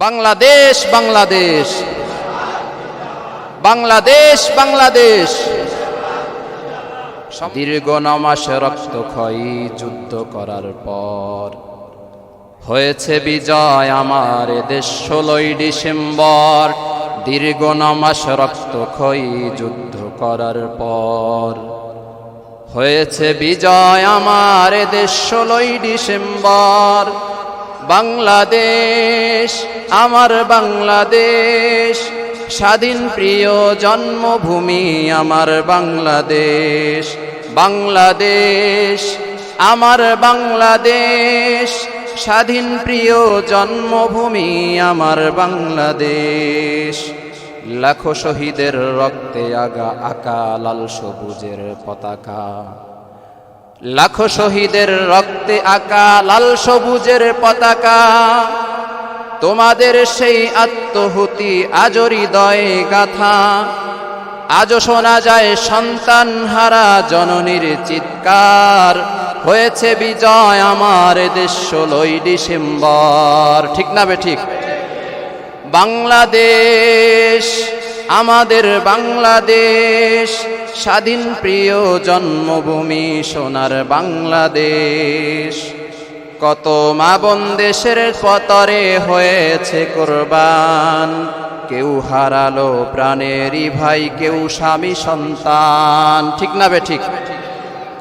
বাংলাদেশ বাংলাদেশ বাংলাদেশ বাংলাদেশ। দীর্ঘ 9 মাস রক্তক্ষয়ী যুদ্ধ করার পর হয়েছে বিজয় আমার দেশ 16ই ডিসেম্বর। দীর্ঘ 9 মাস রক্তক্ষয়ী যুদ্ধ করার পর হয়েছে বিজয় আমার দেশ 16ই ডিসেম্বর। বাংলাদেশ আমার বাংলাদেশ, স্বাধীন প্রিয় জন্মভূমি আমার বাংলাদেশ। বাংলাদেশ আমার বাংলাদেশ, স্বাধীন প্রিয় জন্মভূমি আমার বাংলাদেশ। লাখো শহীদের রক্তে আঁকা লাল সবুজের পতাকা, লাখো শহীদের রক্তে আঁকা লাল সবুজের পতাকা। তোমাদের সেই আত্মহুতি আজও হৃদয়ে গাথা, আজও শোনা যায় সন্তান হারা জননীর চিৎকার। হয়েছে বিজয় আমার দেশ 16ই ডিসেম্বর। ঠিক না বে ঠিক? বাংলাদেশ আমাদের বাংলাদেশ, স্বাধীন প্রিয় জন্মভূমি সোনার বাংলাদেশ। কত মা বোন দেশের পতরে হয়েছে কোরবান, কেউ হারালো প্রাণেরই ভাই, কেউ স্বামী সন্তান। ঠিক না বে ঠিক?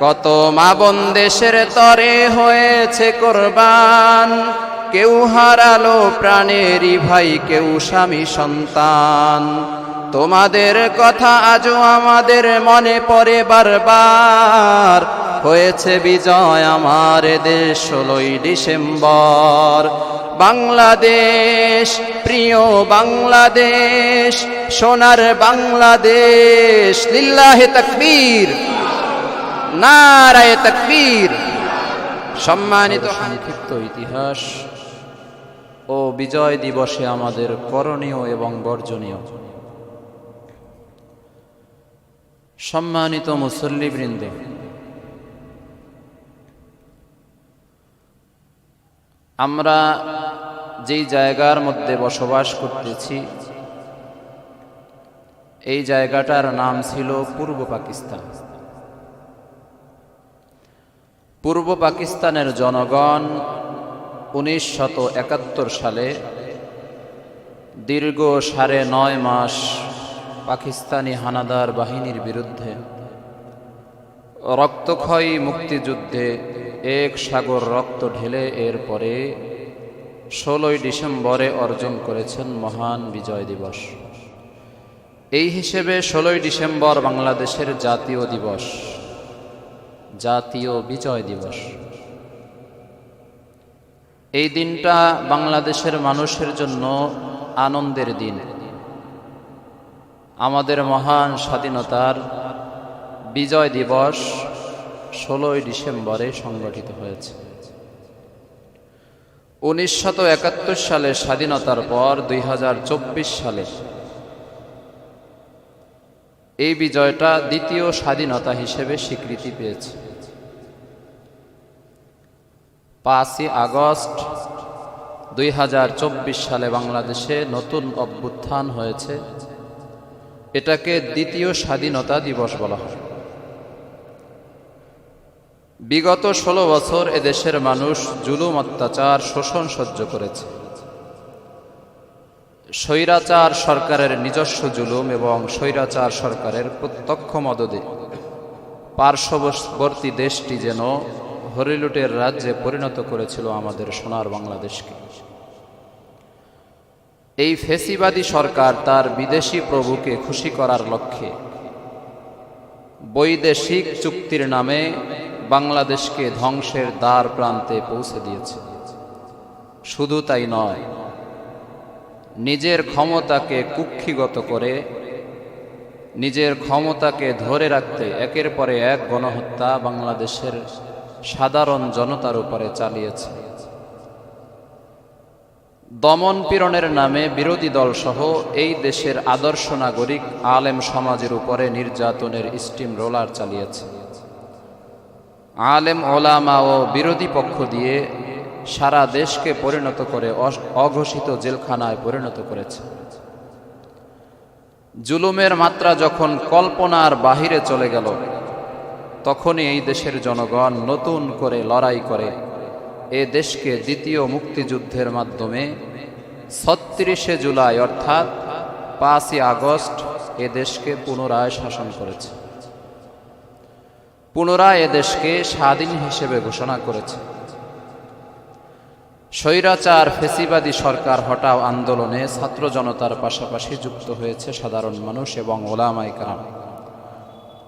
কত মা বোন দেশের তরে হয়েছে কোরবান, কেউ হারালো প্রাণেরই ভাই, কেউ স্বামী সন্তান। তোমাদের কথা আজও আমাদের মনে পড়ে বারবার। হয়েছে বিজয় আমার দেশ 16ই ডিসেম্বর। বাংলাদেশ প্রিয় বাংলাদেশ, সোনার বাংলাদেশ। লিল্লাহে তাকবীর, নারায়ে তাকবীর। সম্মানিত সংক্ষিপ্ত ইতিহাস ও বিজয় দিবসে আমাদের করণীয় এবং বর্জনীয়। সম্মানিত মুসল্লিবৃন্দ, আমরা যেই জায়গার মধ্যে বসবাস করতেছি, এই জায়গাটার নাম ছিল পূর্ব পাকিস্তান। পূর্ব পাকিস্তানের জনগণ 1971 সালে দীর্ঘ 9.5 মাস পাকিস্তানি হানাদার বাহিনীর বিরুদ্ধে রক্তক্ষয়ী মুক্তিযুদ্ধে এক সাগর রক্ত ঢেলে এরপরে 16ই ডিসেম্বরে অর্জন করেছেন মহান বিজয় দিবস। এই হিসেবে 16ই ডিসেম্বর বাংলাদেশের জাতীয় দিবস, জাতীয় বিজয় দিবস। এই দিনটা বাংলাদেশের মানুষের জন্য আনন্দের দিন। আমাদের মহান স্বাধীনতার বিজয় দিবস 16ই ডিসেম্বরে সংগঠিত হয়েছে। 1971 সালে স্বাধীনতার পর 2024 সালে এই বিজয়টা দ্বিতীয় স্বাধীনতা হিসেবে স্বীকৃতি পেয়েছে। 5ই আগস্ট 2024 সালে বাংলাদেশে নতুন অভ্যুত্থান হয়েছে। এটাকে দ্বিতীয় স্বাধীনতা দিবস বলা হয়। বিগত 16 বছর এদেশের মানুষ জুলুম, অত্যাচার, শোষণ সহ্য করেছে। স্বৈরাচার সরকারের নিজস্ব জুলুম এবং স্বৈরাচার সরকারের প্রত্যক্ষ মদদে পার্শ্ববর্তী দেশটি যেন হরিলুটের রাজ্যে পরিণত করেছিল আমাদের সোনার বাংলাদেশকে। এই ফ্যাসিবাদী সরকার তার বিদেশি প্রভুকে খুশি করার লক্ষ্যে বৈদেশিক চুক্তির নামে বাংলাদেশকে ধ্বংসের দ্বার প্রান্তে পৌঁছে দিয়েছে। শুধু তাই নয়, নিজের ক্ষমতাকে কুক্ষিগত করে, নিজের ক্ষমতাকে ধরে রাখতে একের পরে এক গণহত্যা বাংলাদেশের সাধারণ জনতার উপরে চালিয়েছে। দমন পীড়নের নামে বিরোধী দলসহ এই দেশের আদর্শ নাগরিক আলেম সমাজের উপরে নির্যাতনের স্টিম রোলার চালিয়েছে। আলেম ওলামা ও বিরোধী পক্ষ দিয়ে সারা দেশকে পরিণত করে অঘোষিত জেলখানায় পরিণত করেছে। জুলুমের মাত্রা যখন কল্পনার বাহিরে চলে গেল, তখনই এই দেশের জনগণ নতুন করে লড়াই করে এ দেশকে দ্বিতীয় মুক্তিযুদ্ধের মাধ্যমে ৩৬শে জুলাই অর্থাৎ ৫ই আগস্ট এ দেশকে পুনরায় শাসন করেছে, পুনরায় এ দেশকে স্বাধীন হিসেবে ঘোষণা করেছে। স্বৈরাচার ফেসিবাদী সরকার হটাও আন্দোলনে ছাত্র জনতার পাশাপাশি যুক্ত হয়েছে সাধারণ মানুষ এবং ওলামায়ে কেরাম।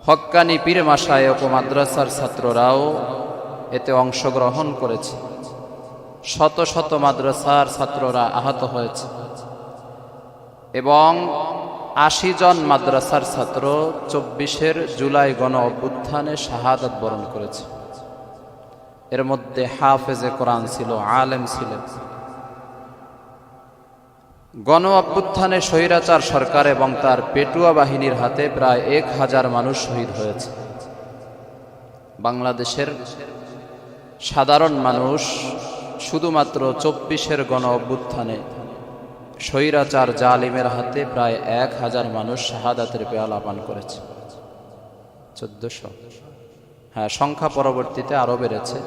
হক্কানি পীর মাশায়েখ ও মাদ্রাসার ছাত্ররাও এতে অংশগ্রহণ করেছে। শত শত মাদ্রাসার ছাত্ররা আহত হয়েছে এবং ৮০ জন মাদ্রাসার ছাত্র ২৪ জুলাই গণ অভ্যুত্থানে শাহাদাত বরণ করেছে। এর মধ্যে হাফেজে কোরআন ছিল, আলেম ছিলেন। গণ অভ্যুত্থানে স্বৈরাচার সরকার এবং তার পেটুয়া বাহিনীর হাতে প্রায় ১,০০০ মানুষ শহীদ হয়েছে। বাংলাদেশের সাধারণ মানুষ শুধুমাত্র ২৪ গণ অভ্যুত্থানে স্বৈরাচার জালিমের হাতে প্রায় ১,০০০ মানুষ শাহাদাতের পেয়ালা পান করেছে। ১৪০০, হ্যাঁ, সংখ্যা পরবর্তীতে আরো বেড়েছে,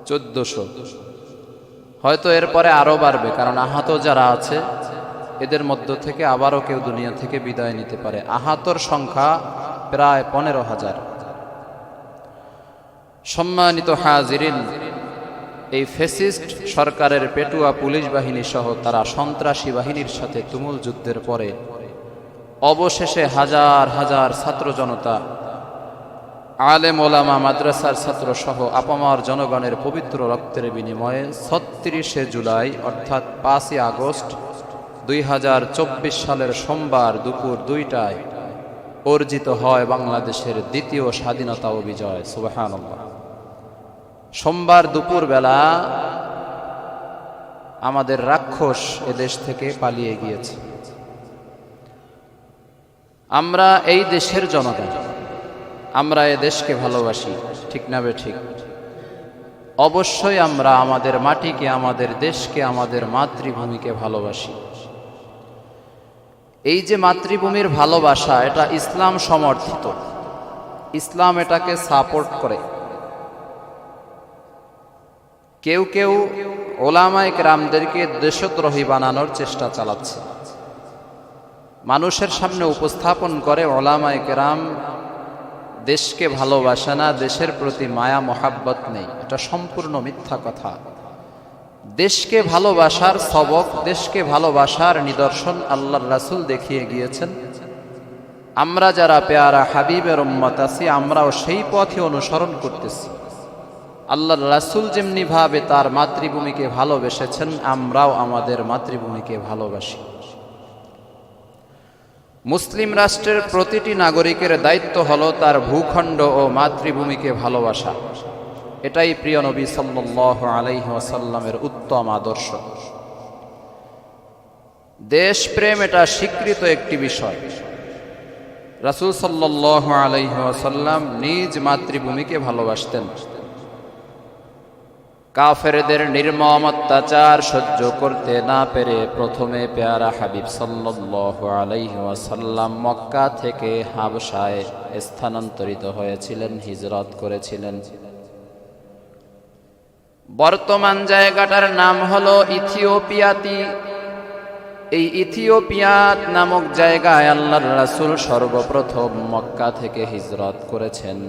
১৪০০। হয়তো এরপরে আরো বাড়বে, কারণ আহত যারা আছে এদের মধ্য থেকে আবারও কেউ দুনিয়া থেকে বিদায় নিতে পারে। আহতর সংখ্যা প্রায় ১৫,০০০। সম্মানিত হাজিরিন, এই ফ্যাসিস্ট সরকারের পেটুয়া পুলিশ বাহিনী সহ তারা সন্ত্রাসী বাহিনীর সাথে তুমুল যুদ্ধের পরে অবশেষে হাজার হাজার ছাত্র জনতা, আলেম ওলামা, মাদ্রাসার ছাত্র সহ আপামর জনগণের পবিত্র রক্তের বিনিময়ে ৩৬শে জুলাই অর্থাৎ ৫ই আগস্ট ২০২৪ সালের সোমবার দুপুর ২টায় অর্জিত হয় বাংলাদেশের দ্বিতীয় স্বাধীনতা ও বিজয়। সুবহানাল্লাহ। সোমবার দুপুর বেলা আমাদের রাক্ষস এদেশ থেকে পালিয়ে গিয়েছে। আমরা এই দেশের জনগণ, আমরা এ দেশকে ভালোবাসি, ঠিক না বেঠিক? অবশ্যই আমরা আমাদের মাটিকে, আমাদের দেশকে, আমাদের মাতৃভূমিকে ভালোবাসি। এই যে মাতৃভূমির ভালোবাসা, এটা ইসলাম সমর্থিত, ইসলাম এটাকে সাপোর্ট করে। কেউ কেউ ওলামায়ে কেরামদেরকে দেশদ্রোহী বানানোর চেষ্টা চালাচ্ছে, মানুষের সামনে উপস্থাপন করে ওলামায়ে কেরাম দেশকে ভালোবাসে না, দেশের প্রতি মায়া মহাব্বত নেই। এটা সম্পূর্ণ মিথ্যা কথা। দেশকে ভালোবাসার সবক, দেশকে ভালোবাসার নিদর্শন আল্লাহর রাসূল দেখিয়ে গিয়েছেন। আমরা যারা পেয়ারা হাবিবের উম্মত আছি, আমরাও সেই পথে অনুসরণ করতেছি। আল্লাহর রাসূল যেমনি ভাবে তার মাতৃভূমিকে ভালোবেসেছেন, আমরাও আমাদের মাতৃভূমিকে ভালোবাসি। মুসলিম রাষ্ট্রের প্রতিটি নাগরিকের দায়িত্ব হলো তার ভূখণ্ড ও মাতৃভূমিকে ভালোবাসা। এটাই প্রিয় নবী সাল্লাল্লাহু আলাইহি ওয়াসাল্লামের উত্তম আদর্শ। দেশপ্রেম এটা স্বীকৃত একটি বিষয়। রাসূল সাল্লাল্লাহু আলাইহি ওয়াসাল্লাম নিজ মাতৃভূমিকে ভালোবাসতেন। কাফেরদের নির্মম অত্যাচার সহ্য করতে না পেরে প্রথমে পেয়ারা হাবিব সাল্লাল্লাহু আলাইহি ওয়াসাল্লাম মক্কা থেকে হাবশায় স্থানান্তরিত হয়েছিলেন, হিজরত করেছিলেন। বর্তমান জায়গাটার নাম হলো ইথিওপিয়াতি। এই ইথিওপিয়াত নামক জায়গায় আল্লাহর রাসূল সর্বপ্রথম মক্কা থেকে হিজরত করেছেন।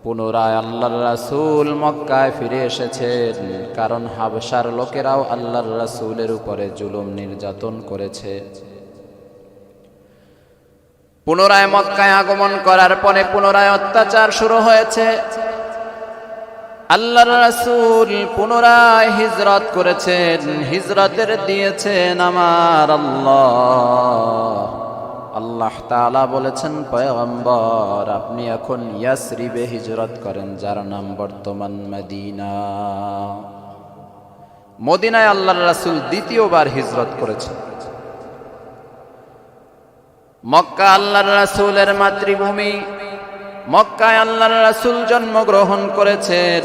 পুনরায় আল্লাহর রাসূল মক্কায় ফিরে এসেছেন, কারণ হাবশার লোকেরাও আল্লাহর রাসূলের উপরে জুলুম নির্যাতন করেছে। পুনরায় মক্কায় আগমন করার পরে পুনরায় অত্যাচার শুরু হয়েছে। আল্লাহর রাসূল পুনরায় হিজরত করেছেন। হিজরতের দিয়েছেন আমার আল্লাহ। আল্লাহ তাআলা বলেছেন, পয়গম্বর আপনি এখন ইয়াসরিবে হিজরত করেন, যার নাম বর্তমান মদিনা। মদিনায় আল্লাহর রাসূল দ্বিতীয়বার হিজরত করেছেন। মক্কা আল্লাহর রাসূলের মাতৃভূমি। মক্কায় আল্লাহর রাসূল জন্মগ্রহণ করেছেন।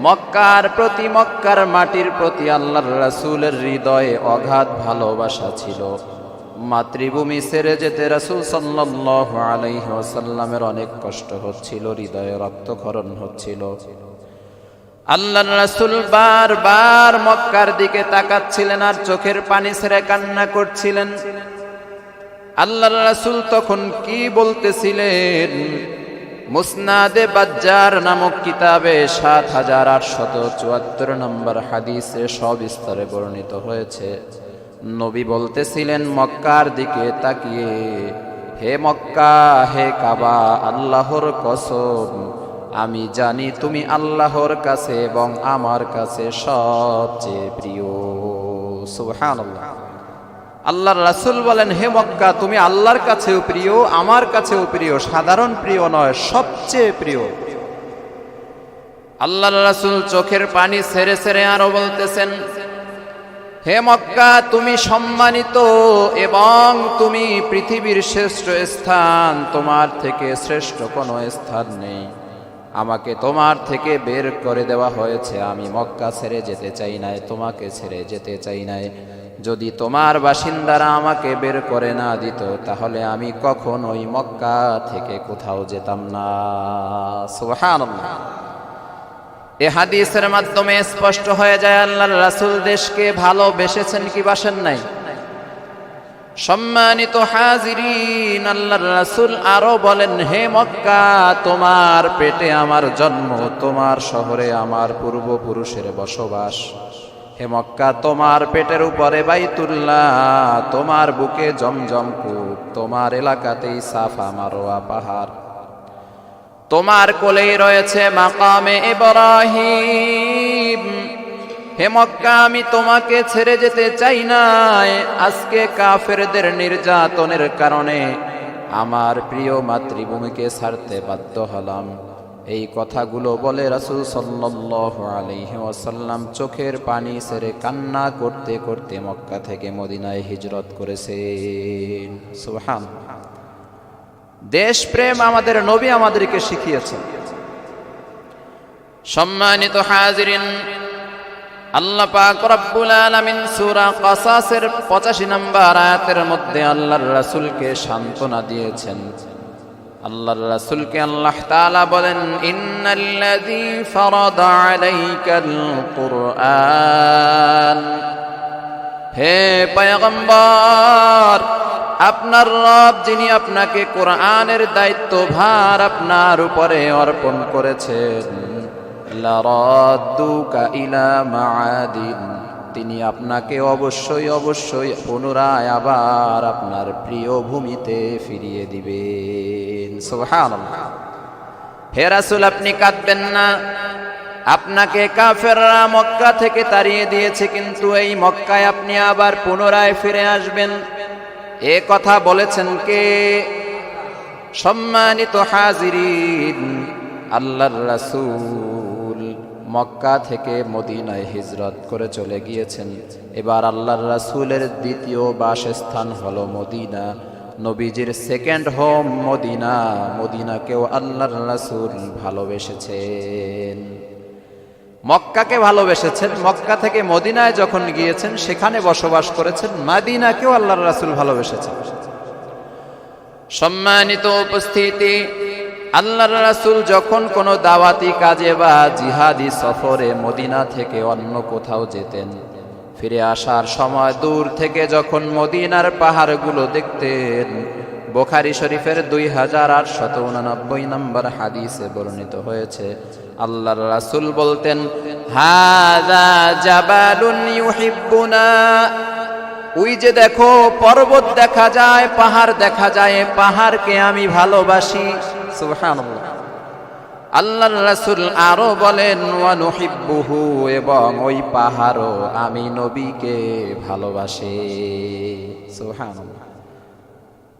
মক্কার প্রতি, মক্কার মাটির প্রতি আল্লাহর রাসূলের হৃদয়ে অগাধ ভালোবাসা ছিল। মাতৃভূমি ছেড়ে যেতে রাসূল সাল্লাল্লাহু আলাইহি ওয়াসাল্লামের অনেক কষ্ট হচ্ছিল, হৃদয়ে রক্তক্ষরণ হচ্ছিল। আল্লাহর রাসূল বারবার মক্কার দিকে তাকাচ্ছিলেন আর চোখের পানি ছেড়ে কান্না করছিলেন। আল্লাহর রাসূল তখন কি বলতেছিলেন? মুসনাদে বাজ্জার নামক কিতাবে ৭৮৭৪ নম্বর হাদিসে সবিস্তারে বর্ণিত হয়েছে। নবী বলতেছিলেন মক্কার দিকে তাকিয়ে, হে মক্কা, হে কাবা, আল্লাহর কসম, আমি জানি তুমি আল্লাহর কাছে এবং আমার কাছে সবচেয়ে প্রিয়। সুবহানাল্লাহ। আল্লাহর রাসূল বলেন, হে মক্কা, তুমি আল্লাহর কাছেও প্রিয়, আমার কাছেও প্রিয়, সাধারণ প্রিয় নয়, সবচেয়ে প্রিয়। আল্লাহর রাসূল চোখের পানি ছেড়ে ছেড়ে আরো বলতেছেন, হে মক্কা, তুমি সম্মানিত এবং তুমি পৃথিবীর শ্রেষ্ঠ স্থান, তোমার থেকে শ্রেষ্ঠ কোনো স্থান নেই। আমাকে তোমার থেকে বের করে দেওয়া হয়েছে, আমি মক্কা ছেড়ে যেতে চাই নাই, তোমাকে ছেড়ে যেতে চাই নাই। যদি তোমার বাসিন্দারা আমাকে বের করে না দিত, তাহলে আমি কখনোই মক্কা থেকে কোথাও যেতাম না। সুবহানাল্লাহ। এই হাদিসের মাধ্যমে স্পষ্ট হয়ে যায় আল্লাহর রাসূল দেশকে ভালোবেসেছেন কি বাসেন নাই? সম্মানিত হাজিরিন, আল্লাহর রাসূল আরো বলেন, হে মক্কা, তোমার পেটে আমার জন্ম, তোমার শহরে আমার পূর্বপুরুষের বসবাস। হে মক্কা, তোমার পেটের উপরে বাইতুল্লাহ, তোমার বুকে জমজম কূপ, তোমার এলাকাতেই সাফা মারওয়া পাহাড়, তোমার কোলেই রয়েছে মাকামে ইব্রাহিম। হে মক্কা, আমি তোমাকে ছেড়ে যেতে চাই না। আজকে কাফেরদের নির্যাতনের কারণে আমার প্রিয় মাতৃভূমিকে ছাড়তে বাধ্য হলাম। এই কথাগুলো বলে রাসূল সাল্লাল্লাহু আলাইহি ওয়াসাল্লাম চোখের পানি ছেড়ে কান্না করতে করতে মক্কা থেকে মদিনায় হিজরত করেছেন। সুবহানাল্লাহ। দেশপ্রেম আমাদের নবী আমাদেরকে শিখিয়েছেন। সম্মানিত হাজিরিন, আল্লাহ পাক রব্বুল আলামিন সূরা কাসাসের 85 নম্বর আয়াতের মধ্যে আল্লাহর রাসূলকে সান্ত্বনা দিয়েছেন। আল্লাহর রাসূলকে আল্লাহ তাআলা বলেন, ইন্নাল্লাযী ফারাদা আলাইকাল কুরআন, হে পয়গম্বর, আপনার রব যিনি আপনাকে কোরআনের দায়িত্বভার আপনার উপরে অর্পণ করেছেন, লারাদ্দুকা ইলা মাআদিন, তিনি আপনাকে অবশ্যই অবশ্যই পুনরায় আবার আপনার প্রিয় ভূমিতে ফিরিয়ে দিবেন। সুবহানাল্লাহ। হে রাসূল, আপনি কাঁদবেন না। আপনাকে কাফেররা মক্কা থেকে তাড়িয়ে দিয়েছে, কিন্তু এই মক্কায় আপনি আবার পুনরায় ফিরে আসবেন। এ কথা বলেছেন কে? সম্মানিত হাজিরিন, আল্লাহর রাসূল মক্কা থেকে মদিনায় হিজরত করে চলে গিয়েছেন। এবার আল্লাহর রাসূলের দ্বিতীয় বাসস্থান হলো মদিনা। নবীজির সেকেন্ড হোম মদিনা। মদিনাকেও আল্লাহর রাসূল ভালোবেসেছেন, মক্কাকে ভালোবেসেছেন। মক্কা থেকে মদিনায় যখন গিয়েছেন সেখানে বসবাস করেছেন। মদিনাকেও আল্লাহর রাসূল ভালোবেসেছেন। সম্মানিত উপস্থিতি, আল্লাহর রাসূল যখন কোনো দাওয়াতি কাজে বা জিহাদি সফরে মদিনা থেকে অন্য কোথাও যেতেন, ফিরে আসার সময় দূর থেকে যখন মদিনার পাহাড়গুলো দেখতেন, বুখারী শরীফের 2889 নম্বর হাদিসে বর্ণিত হয়েছে, আল্লাহর রাসূল বলতেন, হাযা জাবালুন ইউহিব্বুনা, ওই যে দেখো পর্বত দেখা যায়, পাহাড় দেখা যায়, পাহাড়কে আমি ভালোবাসি। সুবহানাল্লাহ। আল্লাহর রাসূল আরো বলেন, ওয়া নুহিব্বুহু, এবং ওই পাহাড়ও আমি নবীকে ভালোবাসি। সুবহানাল্লাহ।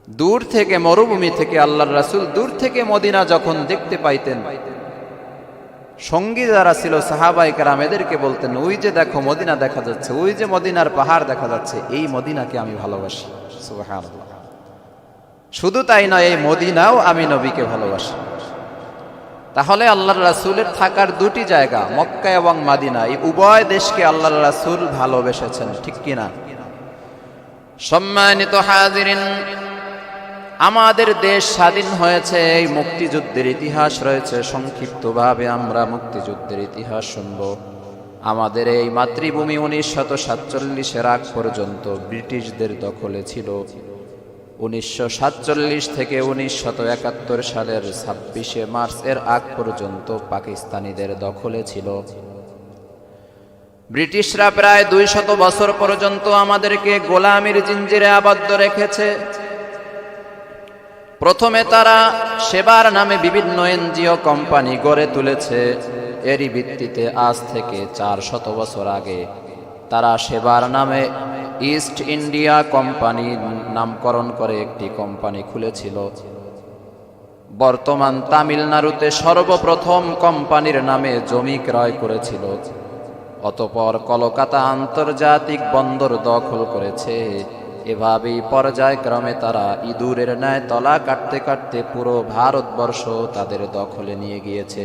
দূর থেকে, মরুভূমি থেকে আল্লাহর রাসূল দূর থেকে মদিনা যখন দেখতে পাইতেন, সঙ্গী যারা ছিল সাহাবায়ে কেরাম এদেরকে বলতেন, ওই যে দেখো মদিনা দেখা যাচ্ছে, ওই যে মদিনার পাহাড় দেখা যাচ্ছে, এই মদিনাকে আমি ভালোবাসি। সুবহানাল্লাহ। শুধু তাই নয়, এই মদিনাও আমি নবীকে ভালোবাসি। তাহলে আল্লাহর রাসূলের থাকার দুটি জায়গা মক্কা এবং মাদিনা, এই উভয় দেশকে আল্লাহর রাসূল ভালোবেসেছেন, ঠিক কিনা? সম্মানিত হাজিরিন, আমাদের দেশ স্বাধীন হয়েছে, এই মুক্তিযুদ্ধের ইতিহাস রয়েছে। সংক্ষিপ্তভাবে আমরা মুক্তিযুদ্ধের ইতিহাস শুনব। আমাদের এই মাতৃভূমি 1947-এর আগ পর্যন্ত ব্রিটিশদের দখলে ছিল। 1947 থেকে 1971 সালের 26শে মার্চ এর আগ পর্যন্ত পাকিস্তানিদের দখলে ছিল। ব্রিটিশরা প্রায় 200 বছর পর্যন্ত আমাদেরকে গোলামির জিঞ্জিরে আবদ্ধ রেখেছে। প্রথমে তারা সেবার নামে বিভিন্ন এনজিও কোম্পানি গড়ে তুলেছে। এরই ভিত্তিতে আজ থেকে 400 বছর আগে তারা সেবার নামে ইস্ট ইন্ডিয়া কোম্পানি নামকরণ করে একটি কোম্পানি খুলেছিল। বর্তমান তামিলনাড়ুতে সর্বপ্রথম কোম্পানির নামে জমি ক্রয় করেছিল। অতঃপর কলকাতা আন্তর্জাতিক বন্দর দখল করেছে। এভাবেই পর্যায়ক্রমে তারা ইঁদুরের ন্যায় তলা কাটতে কাটতে পুরো ভারতবর্ষ তাদের দখলে নিয়ে গিয়েছে।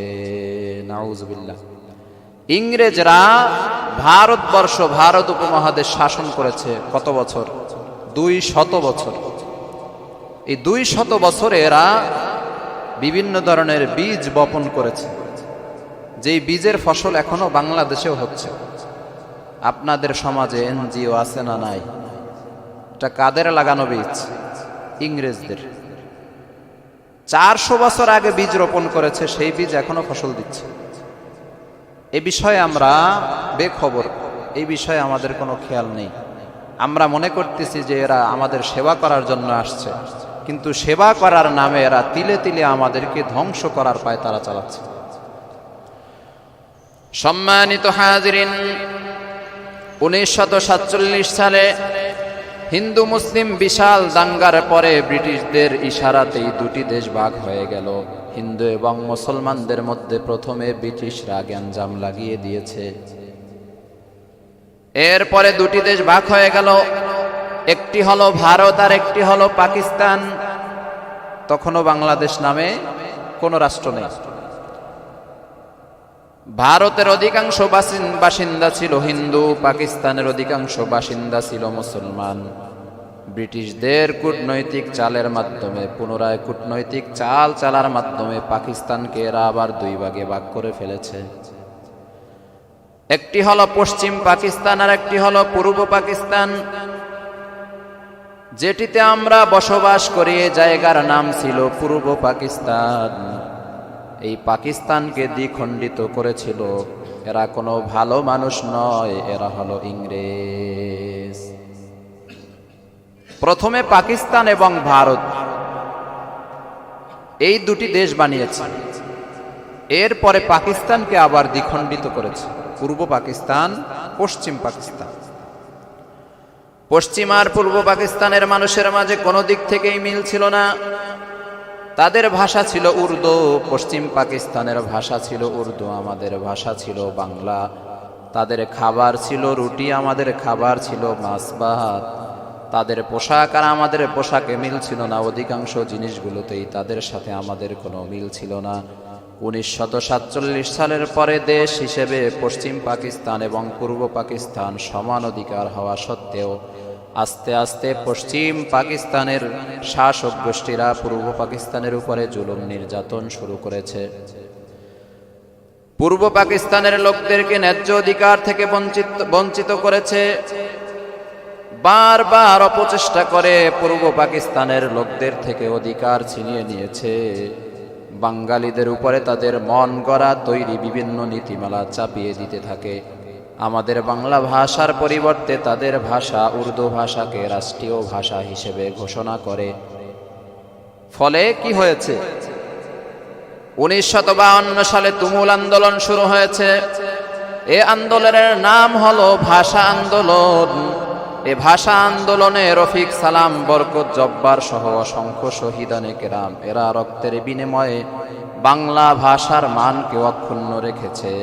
নাউজুবিল্লাহ। ইংরেজরা ভারতবর্ষ, ভারত উপমহাদেশ শাসন করেছে কত বছর? 200 বছর। এই 200 বছরে এরা বিভিন্ন ধরনের বীজ বপন করেছে, যেই বীজের ফসল এখনো বাংলাদেশেও হচ্ছে। আপনাদের সমাজে এনজিও আছে না নাই? এটা কাদের লাগানো বীজ? ইংরেজদের। 400 বছর আগে বীজ রোপণ করেছে, সেই বীজ এখনো ফসল দিচ্ছে। এ বিষয়ে আমরা বেখবর, এই বিষয়ে আমাদের কোনো খেয়াল নেই। আমরা মনে করতেছি যে এরা আমাদের সেবা করার জন্য আসছে, কিন্তু সেবা করার নামে এরা তিলে তিলে আমাদেরকে ধ্বংস করার পায়তারা চালাচ্ছে। সম্মানিত হাজিরিন, 1947 সালে হিন্দু মুসলিম বিশাল দাঙ্গার পরে ব্রিটিশদের ইশারাতেই দুটি দেশ ভাগ হয়ে গেল। হিন্দু এবং মুসলমানদের মধ্যে প্রথমে ব্রিটিশরা গ্যাঞ্জাম লাগিয়ে দিয়েছে। এরপরে দুটি দেশ ভাগ হয়ে গেল, একটি হলো ভারত আর একটি হলো পাকিস্তান। তখনও বাংলাদেশ নামে কোনো রাষ্ট্র নেই। ভারতের অধিকাংশ বাসিন্দা ছিল হিন্দু, পাকিস্তানের অধিকাংশ বাসিন্দা ছিল মুসলমান। ব্রিটিশদের কূটনৈতিক চালের মাধ্যমে, পুনরায় কূটনৈতিক চাল চালার মাধ্যমে পাকিস্তানকে এরা আবার দুই ভাগে ভাগ করে ফেলেছে। একটি হলো পশ্চিম পাকিস্তান আর একটি হলো পূর্ব পাকিস্তান। যেটিতে আমরা বসবাস করি, এই জায়গার নাম ছিল পূর্ব পাকিস্তান। এই পাকিস্তানকে দ্বিখণ্ডিত করেছিল। এরা কোনো ভালো মানুষ নয়, এরা হলো ইংরেজ। প্রথমে পাকিস্তান এবং ভারত এই দুটি দেশ বানিয়েছে। এরপরে পাকিস্তানকে আবার দ্বিখণ্ডিত করেছে, পূর্ব পাকিস্তান, পশ্চিম পাকিস্তান। পশ্চিম আর পূর্ব পাকিস্তানের মানুষের মাঝে কোনো দিক থেকেই মিল ছিল না। তাদের ভাষা ছিল উর্দু, পশ্চিম পাকিস্তানের ভাষা ছিল উর্দু, আমাদের ভাষা ছিল বাংলা। তাদের খাবার ছিল রুটি, আমাদের খাবার ছিল মাছ ভাত। তাদের পোশাক আর আমাদের পোশাকে মিল ছিল না। অধিকাংশ জিনিসগুলোতেই তাদের সাথে আমাদের কোনো মিল ছিল না। 1947 সালের পরে দেশ হিসেবে পশ্চিম পাকিস্তান এবং পূর্ব পাকিস্তান সমান অধিকার হওয়া সত্ত্বেও আস্তে আস্তে পশ্চিম পাকিস্তানের শাসক গোষ্ঠীরা পূর্ব পাকিস্তানের উপরে জুলুম নির্যাতন শুরু করেছে। পূর্ব পাকিস্তানের লোকদেরকে ন্যায্য অধিকার থেকে বঞ্চিত করেছে। বারবার অপচেষ্টা করে পূর্ব পাকিস্তানের লোকদের থেকে অধিকার ছিনিয়ে নিয়েছে। বাঙালিদের উপরে তাদের মন গড়া তৈরি বিভিন্ন নীতিমালা চাপিয়ে দিতে থাকে। আমাদের বাংলা ভাষার পরিবর্তে তাদের ভাষা উর্দু ভাষাকে রাষ্ট্রীয় ভাষা হিসেবে ঘোষণা করে। ফলে কি হয়েছে? 1952 সালে তুমুল আন্দোলন শুরু হয়েছে। এই আন্দোলনের নাম হলো ভাষা আন্দোলন। এই ভাষা আন্দোলনে রফিক সালাম, বরকত জব্বার সহ অসংখ্য শহীদানে কেরাম এরা রক্তের বিনিময়ে বাংলা ভাষার মানকে অক্ষুণ্ণ রেখেছে।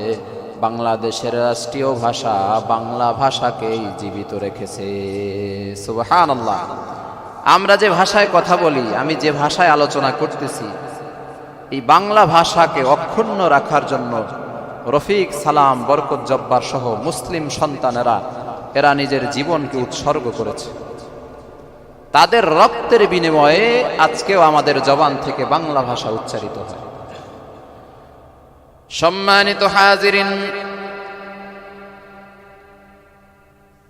বাংলাদেশের রাষ্ট্রীয় ভাষা বাংলা ভাষাকেই জীবিত রেখেছে। সুবহানাল্লাহ। আমরা যে ভাষায় কথা বলি, আমি যে ভাষায় আলোচনা করতেছি, এই বাংলা ভাষাকে অক্ষুণ্ণ রাখার জন্য রফিক, সালাম, বরকত জব্বার সহ মুসলিম সন্তানেরা এরা নিজের জীবনকে উৎসর্গ করেছে। তাদের রক্তের বিনিময়ে আজকেও আমাদের জবান থেকে বাংলা ভাষা উচ্চারিত হয়। সম্মানিত হাজিরিন,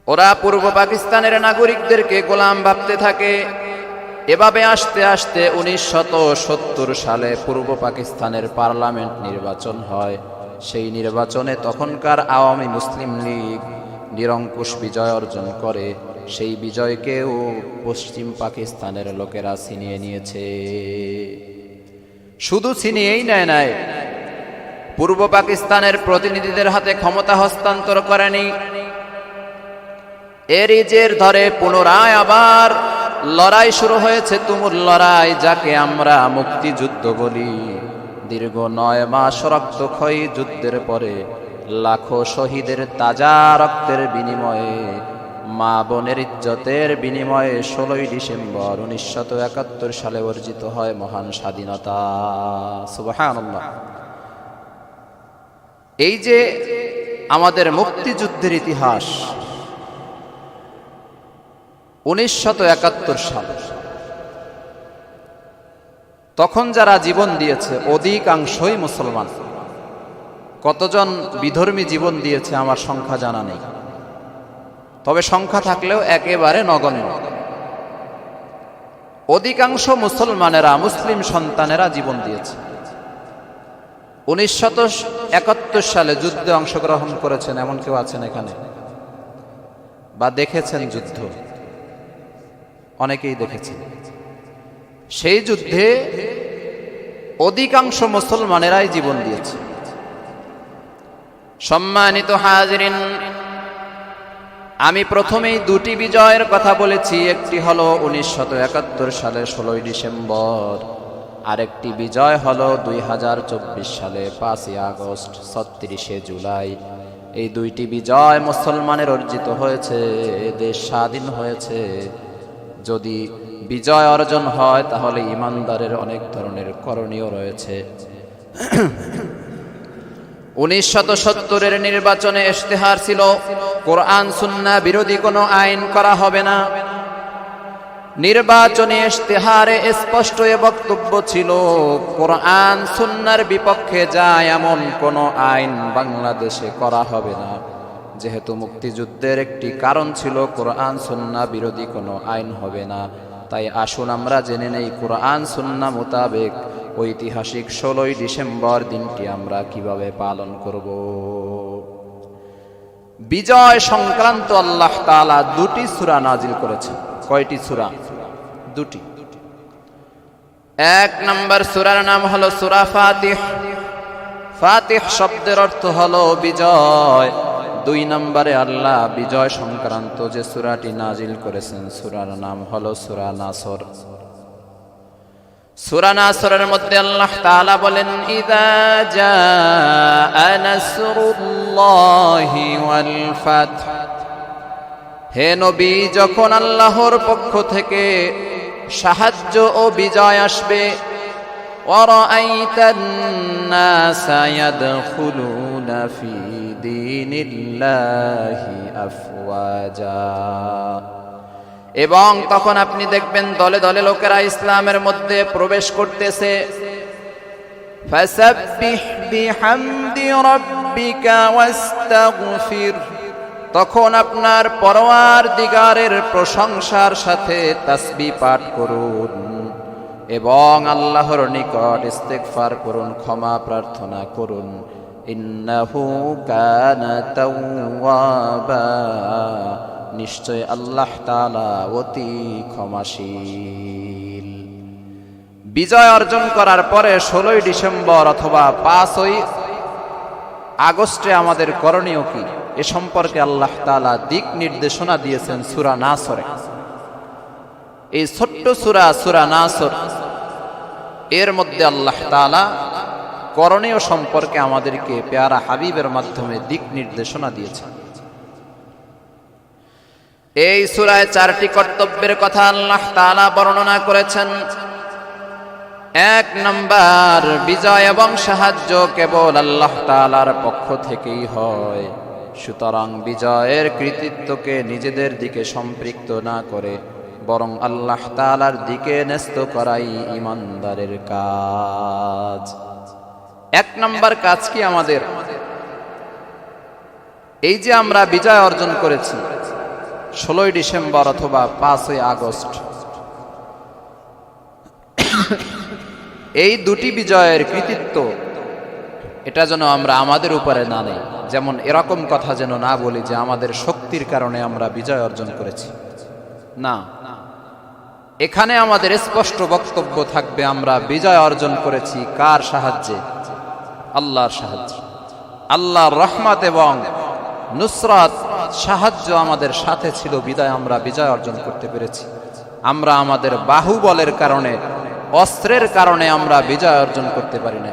ওরা পূর্ব পাকিস্তানের নাগরিকদেরকে গোলাম ভাবতে থাকে। এভাবে আস্তে আস্তে 1970 সালে পূর্ব পাকিস্তানের পার্লামেন্ট নির্বাচন হয়। সেই নির্বাচনে তখনকার আওয়ামী মুসলিম লীগ নিরঙ্কুশ বিজয় অর্জন করে। সেই বিজয়কেও পশ্চিম পাকিস্তানের লোকেরা ছিনিয়ে নিয়েছে। শুধু ছিনিয়েই নাই, পূর্ব পাকিস্তানের প্রতিনিধিদের হাতে ক্ষমতা হস্তান্তর করেনি। এরই জের ধরে পুনরায় আবার লড়াই শুরু হয়েছে, তুমুল লড়াই, যাকে আমরা মুক্তিযুদ্ধ বলি। দীর্ঘ 9 মাস রক্তক্ষয়ী যুদ্ধের পরে লাখো শহীদের তাজা রক্তের বিনিময়ে, মা বোনের ইজ্জতের বিনিময়ে 16 ডিসেম্বর 1971 সালে অর্জিত হয় মহান স্বাধীনতা। সুবহানাল্লাহ। এই যে আমাদের মুক্তিযুদ্ধের ইতিহাস, 1971 সাল, তখন যারা জীবন দিয়েছে অধিকাংশই মুসলমান। কতজন বিধর্মী জীবন দিয়েছে আমার সংখ্যা জানা নেই, তবে সংখ্যা থাকলেও একেবারে নগণ্য। অধিকাংশ মুসলমানেরা, মুসলিম সন্তানেরা জীবন দিয়েছে। 1971 সালে যুদ্ধে অংশগ্রহণ করেছেন এমন কেউ আছেন এখানে? বা দেখেছেন যুদ্ধ? অনেকেই দেখেছেন। সেই যুদ্ধে অধিকাংশ মুসলমানেরাই জীবন দিয়েছে। সম্মানিত হাজিরিন, আমি প্রথমেই 2টি বিজয়ের কথা বলেছি। একটি হলো 1971 সালে 16 ডিসেম্বর, আরেকটি বিজয় হলো 2024 সালে 5 আগস্ট 36 জুলাই। এই 2টি বিজয় মুসলমানের অর্জিত হয়েছে, দেশ স্বাধীন হয়েছে। যদি বিজয় অর্জন হয় তাহলে ইমানদারের অনেক ধরনের করণীয় রয়েছে। 1970-এর নির্বাচনে ইশতেহার ছিল কোরআন সুন্নাহ বিরোধী কোনো আইন করা হবে না। নির্বাচনী ইশতেহারে স্পষ্ট এ বক্তব্য ছিল, কোরআন সুন্নাহর বিপক্ষে যায় এমন কোনো আইন বাংলাদেশে করা হবে না। যেহেতু মুক্তিযুদ্ধের একটি কারণ ছিল কোরআন সুন্নাহ বিরোধী কোনো আইন হবে না, তাই আসুন আমরা জেনে নেই কোরআন সুন্নাহ মোতাবেক ঐতিহাসিক 16 ডিসেম্বর দিনটি আমরা কিভাবে পালন করব। বিজয় সংক্রান্ত আল্লাহ তাআলা 2টি সূরা নাজিল করেছেন। কয়টি সূরা? 2টি। 1 নম্বর সূরার নাম হলো সূরা ফাতিহ। ফাতিহ শব্দের অর্থ হলো বিজয়। 2 নম্বরে আল্লাহ বিজয় সংক্রান্ত যে সূরাটি নাজিল করেছেন, সূরার নাম হলো সূরা নাসর। সূরা নাসরের মধ্যে আল্লাহ তাআলা বলেন, ইযা জাআ নাসরুল্লাহি ওয়াল ফাতহ, হে নবী, যখন আল্লাহর পক্ষ থেকে সাহায্য ও বিজয় আসবে, ওয়ারাআইতান নাসা ইয়াদখুলুনা ফি দীনিল্লাহি আফওয়াজা, এবং তখন আপনি দেখবেন দলে দলে লোকেরা ইসলামের মধ্যে প্রবেশ করতেছে। ফাসাব্বিহ বিহামদি রাব্বিকা ওয়াস্তাগফির, তখন আপনার পরওয়ারদিগারের প্রশংসার সাথে তাসবিহ পাঠ করুন এবং আল্লাহর নিকট ইস্তেগফার করুন, ক্ষমা প্রার্থনা করুন। ইন্নাহু কানা তাওয়াবা, নিশ্চয় আল্লাহ তাআলা অতি ক্ষমাশীল। বিজয় অর্জন করার পরে 16 ডিসেম্বর অথবা 5 আগস্টে আমাদের করণীয় কি, এ সম্পর্কে আল্লাহ তাআলা দিক নির্দেশনা দিয়েছেন সূরা নাসরে। এই ছোট্ট সূরা, সূরা নাসর, এর মধ্যে আল্লাহ তাআলা করণীয় সম্পর্কে আমাদেরকে পেয়ারা হাবিবের মাধ্যমে দিক নির্দেশনা দিয়েছেন। এই সূরায় 4টি কর্তব্যের কথা আল্লাহ তাআলা বর্ণনা করেছেন। এক নাম্বার, বিজয় এবং সাহায্য কেবল আল্লাহ তাআলার পক্ষ থেকেই হয়। সুতরাং বিজয়ের কৃতিত্বকে নিজেদের দিকে সম্পৃক্ত না করে বরং আল্লাহ তাআলার দিকে ন্যস্ত করাই ঈমানদারের কাজ। এক নাম্বার কাজ কি আমাদের? এই যে আমরা বিজয় অর্জন করেছি 16ই ডিসেম্বর অথবা 5ই আগস্ট, এই দুটি বিজয়ের কৃতিত্ব এটা যেন আমরা আমাদের উপরে না নেই। যেমন এরকম কথা যেন না বলি যে আমাদের শক্তির কারণে আমরা বিজয় অর্জন করেছি, না। এখানে আমাদের স্পষ্ট বক্তব্য থাকবে আমরা বিজয় অর্জন করেছি কার সাহায্যে? আল্লাহর সাহায্যে। আল্লাহর রহমত এবং নুসরাত সাহায্য আমাদের সাথে ছিল বিদায় আমরা বিজয় অর্জন করতে পেরেছি। আমরা আমাদের বাহুবলের কারণে, অস্ত্রের কারণে আমরা বিজয় অর্জন করতে পারি না।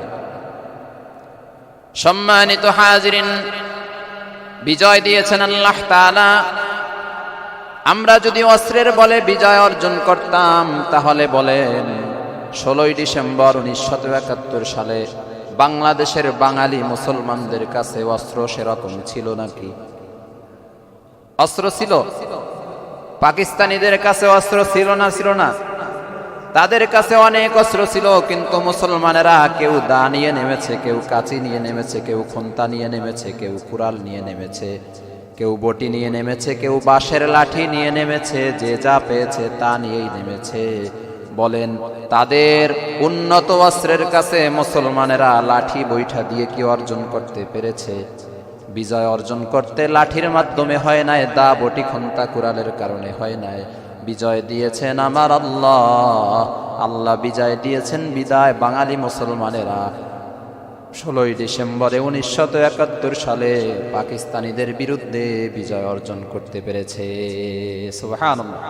সম্মানিত হাজিরিন, বিজয় দিয়েছেন আল্লাহ তাআলা। আমরা যদি অস্ত্রের বলে বিজয় অর্জন করতাম তাহলে বলেন 16ই ডিসেম্বর 1971 সালে বাংলাদেশের বাঙালি মুসলমানদের কাছে অস্ত্র সেরকম ছিল নাকি? অস্ত্র ছিল? পাকিস্তানিদের কাছে অস্ত্র ছিল না? ছিল না? তাদের কাছে অনেক অস্ত্র ছিল, কিন্তু মুসলমানেরা কেউ দা নিয়ে নেমেছে, কেউ কাঁচি নিয়ে নেমেছে, কেউ খুন্তা নিয়ে নেমেছে, কেউ কুড়াল নিয়ে নেমেছে, কেউ বটি নিয়ে নেমেছে, কেউ বাঁশের লাঠি নিয়ে নেমেছে। যে যা পেয়েছে তা নিয়েই নেমেছে। বলেন, তাদের উন্নত অস্ত্রের কাছে মুসলমানেরা লাঠি বৈঠা দিয়ে কি অর্জন করতে পেরেছে? বিজয় অর্জন করতে লাঠির মাধ্যমে হয় নাই, দা বটি খুন্তা কুড়ালের কারণে হয় নাই। বিজয় দিয়েছেন আমার আল্লাহ। আল্লাহ বিজয় দিয়েছেন বিদায় বাঙালি মুসলমানেরা 16ই ডিসেম্বরে 1971 সালে পাকিস্তানিদের বিরুদ্ধে বিজয় অর্জন করতে পেরেছে। সুবহানাল্লাহ।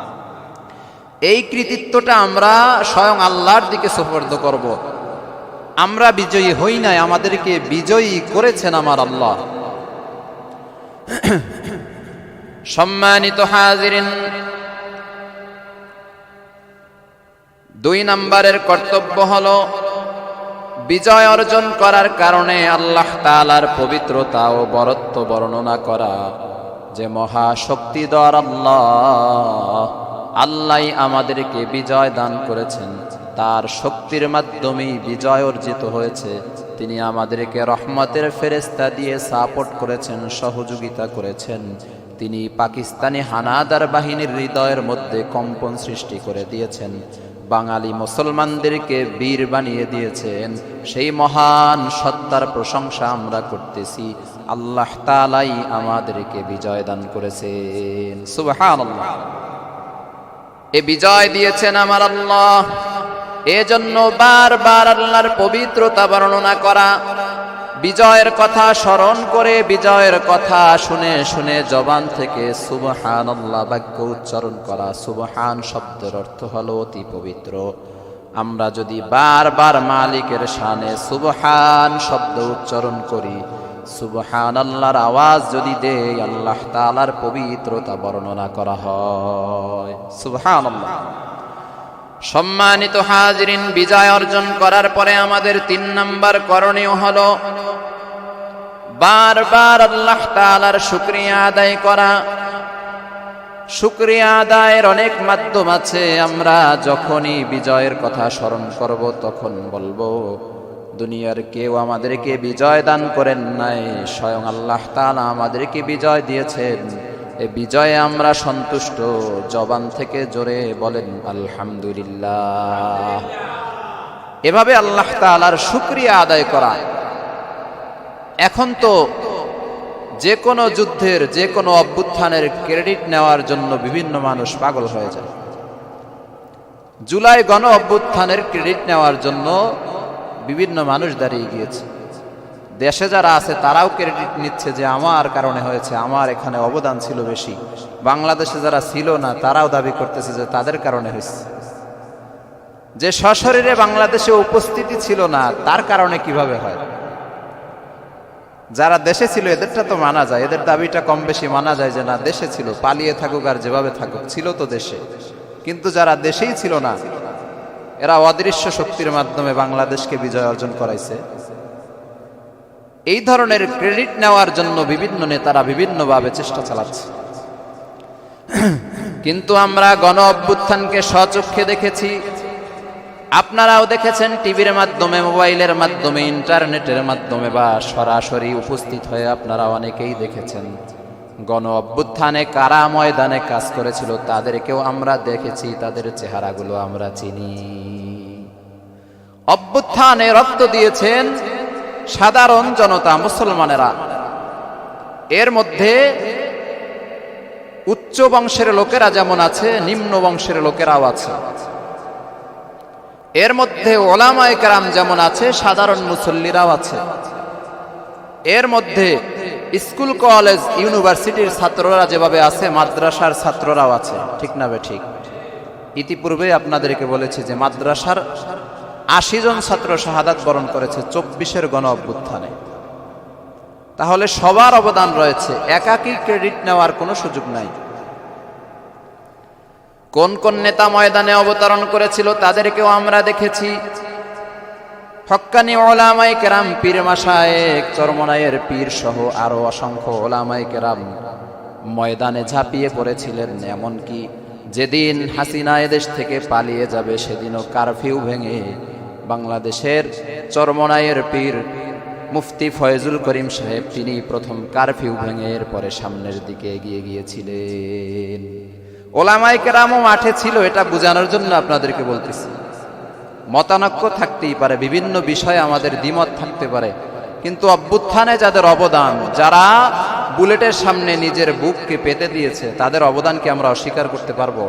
এই কৃতিত্বটা আমরা স্বয়ং আল্লাহর দিকে সুপর্দ করব। আমরা বিজয়ী হই নাই, আমাদেরকে বিজয়ী করেছেন আমার আল্লাহ। সম্মানিত হাজিরিন, 2 নম্বরের কর্তব্য হলো বিজয় অর্জন করার কারণে আল্লাহ তাআলার পবিত্রতা ও বরত্ব বর্ণনা করা। যে মহাশক্তিধর আল্লাহ, আল্লাহই আমাদেরকে বিজয় দান করেছেন, তার শক্তির মাধ্যমেই বিজয় অর্জিত হয়েছে। তিনি আমাদেরকে রহমতের ফেরেশতা দিয়ে সাপোর্ট করেছেন, সহযোগিতা করেছেন। তিনি পাকিস্তানি হানাদার বাহিনীর হৃদয়ের মধ্যে কম্পন সৃষ্টি করে দিয়েছেন, বাঙালি মুসলমানদেরকে বীর বানিয়ে দিয়েছেন। সেই মহান সত্তার প্রশংসা আমরা করতেছি। আল্লাহ তাআলাই আমাদেরকে বিজয় দান করেছেন। সুবহানাল্লাহ। এ বিজয় দিয়েছেন আমার আল্লাহ। এজন্য বারবার আল্লাহর পবিত্রতা বর্ণনা করা, বিজয়ের কথা স্মরণ করে, বিজয়ের কথা শুনে শুনে জবান থেকে সুবহানাল্লাহ বাক্য উচ্চারণ করা। সুবহান শব্দের অর্থ হলো অতি পবিত্র। আমরা যদি বারবার মালিকের শানে সুবহান শব্দ উচ্চারণ করি, সুবহানাল্লাহর আওয়াজ যদি দেই, আল্লাহ তাআলার পবিত্রতা বর্ণনা করা হয়। সুবহানাল্লাহ। সম্মানিত হাজিরিন, বিজয় অর্জন করার পরে আমাদের 3 নম্বর করণীয় হলো বারবার আল্লাহ তাআলার শুকরিয়া আদায় করা। শুকরিয়া আদায়ের অনেক মাধ্যম আছে। আমরা যখনই বিজয়ের কথা স্মরণ করব তখন বলবো, দুনিয়ার কেউ আমাদেরকে বিজয় দান করেন নাই, স্বয়ং আল্লাহ তাআলা আমাদেরকে বিজয় দিয়েছেন। এই বিজয়ে আমরা সন্তুষ্ট। জবান থেকে জোরে বলেন আলহামদুলিল্লাহ। এভাবে আল্লাহ তাআলার শুকরিয়া আদায় করা। এখন তো যে কোনো যুদ্ধের, যে কোনো অভ্যুত্থানের ক্রেডিট নেওয়ার জন্য বিভিন্ন মানুষ পাগল হয়ে যায়। জুলাই গণ অভ্যুত্থানের ক্রেডিট নেওয়ার জন্য বিভিন্ন মানুষ দাঁড়িয়ে গিয়েছে। দেশে যারা আছে তারাও ক্রেডিট নিচ্ছে যে আমার কারণে হয়েছে, আমার এখানে অবদান ছিল বেশি। বাংলাদেশে যারা ছিল না তারাও দাবি করতেছে যে তাদের কারণে হয়েছে। যে সশরীরে বাংলাদেশে উপস্থিতি ছিল না তার কারণে কিভাবে হয়? যারা দেশে ছিল এদেরটা তো মানা যায়, এদের দাবিটা কম বেশি মানা যায় যে না দেশে ছিল, পালিয়ে থাকুক আর যেভাবে থাকুক, ছিল তো দেশে। কিন্তু যারা দেশেই ছিল না এরা অদৃশ্য শক্তির মাধ্যমে বাংলাদেশকে বিজয় অর্জন করাইছে। এই ধরনের ক্রেডিট নেওয়ার জন্য বিভিন্ন নেতারা বিভিন্নভাবে চেষ্টা চালাচ্ছে। কিন্তু আমরা গণ অভ্যুত্থানকে স্বচক্ষে দেখেছি, আপনারাও দেখেছেন, টিভির মাধ্যমে, মোবাইলের মাধ্যমে, ইন্টারনেটের মাধ্যমে বা সরাসরি উপস্থিত হয়ে আপনারা অনেকেই দেখেছেন। গণ অভ্যুত্থানে কারা ময়দানে কাজ করেছিল তাদেরকেও আমরা দেখেছি, তাদের চেহারাগুলো আমরা চিনি। অভ্যুত্থানে রক্ত দিয়েছেন সাধারণ জনতা, মুসলমানেরা। এর মধ্যে উচ্চ বংশের লোকেরা যেমন আছে, নিম্ন বংশের লোকেরাও আছে। এর মধ্যে ওলামায়ে কেরাম যেমন আছে, সাধারণ মুসল্লিরাও আছে। এর মধ্যে স্কুল, কলেজ, ইউনিভার্সিটির ছাত্ররা যেভাবে আছে, মাদ্রাসার ছাত্ররাও আছে। ঠিক না বে ঠিক? ইতিপূর্বে আপনাদেরকে বলেছি যে মাদ্রাসার ৮০ জন ছাত্র শাহাদাত বরণ করেছে ২৪-এর গণ অভ্যুত্থানে। তাহলে সবার অবদান রয়েছে, একাকী ক্রেডিট নেওয়ার কোনো সুযোগ নাই। কোন কোন নেতা ময়দানে অবতরণ করেছিল তাদেরকেও আমরা দেখেছি। হক্কানি ওলামায়ে কেরাম, পীর মাশায়েখ, চরমনায়ের পীর সহ আরো অসংখ্য ওলামায়ে কেরাম ময়দানে ঝাঁপিয়ে পড়েছিলেন। এমনকি যেদিন হাসিনা এদেশ থেকে পালিয়ে যাবে সেদিনও কারফিউ ভেঙে বাংলাদেশের চরমনায়ের পীর মুফতি ফয়জুল করিম সাহেব, তিনি প্রথম কারফিউ ভেঙে এরপরে সামনের দিকে এগিয়ে গিয়েছিলেন। ওলামায়ে কেরামও মাঠে ছিল, এটা বোঝানোর জন্য আপনাদেরকে বলতেছি। মতানৈক্য থাকতেই পারে, বিভিন্ন বিষয়ে আমাদের দ্বিমত থাকতে পারে, কিন্তু অভ্যুত্থানে যাদের অবদান, যারা বুলেটের সামনে নিজের বুককে পেতে দিয়েছে, তাদের অবদানকে আমরা অস্বীকার করতে পারবো?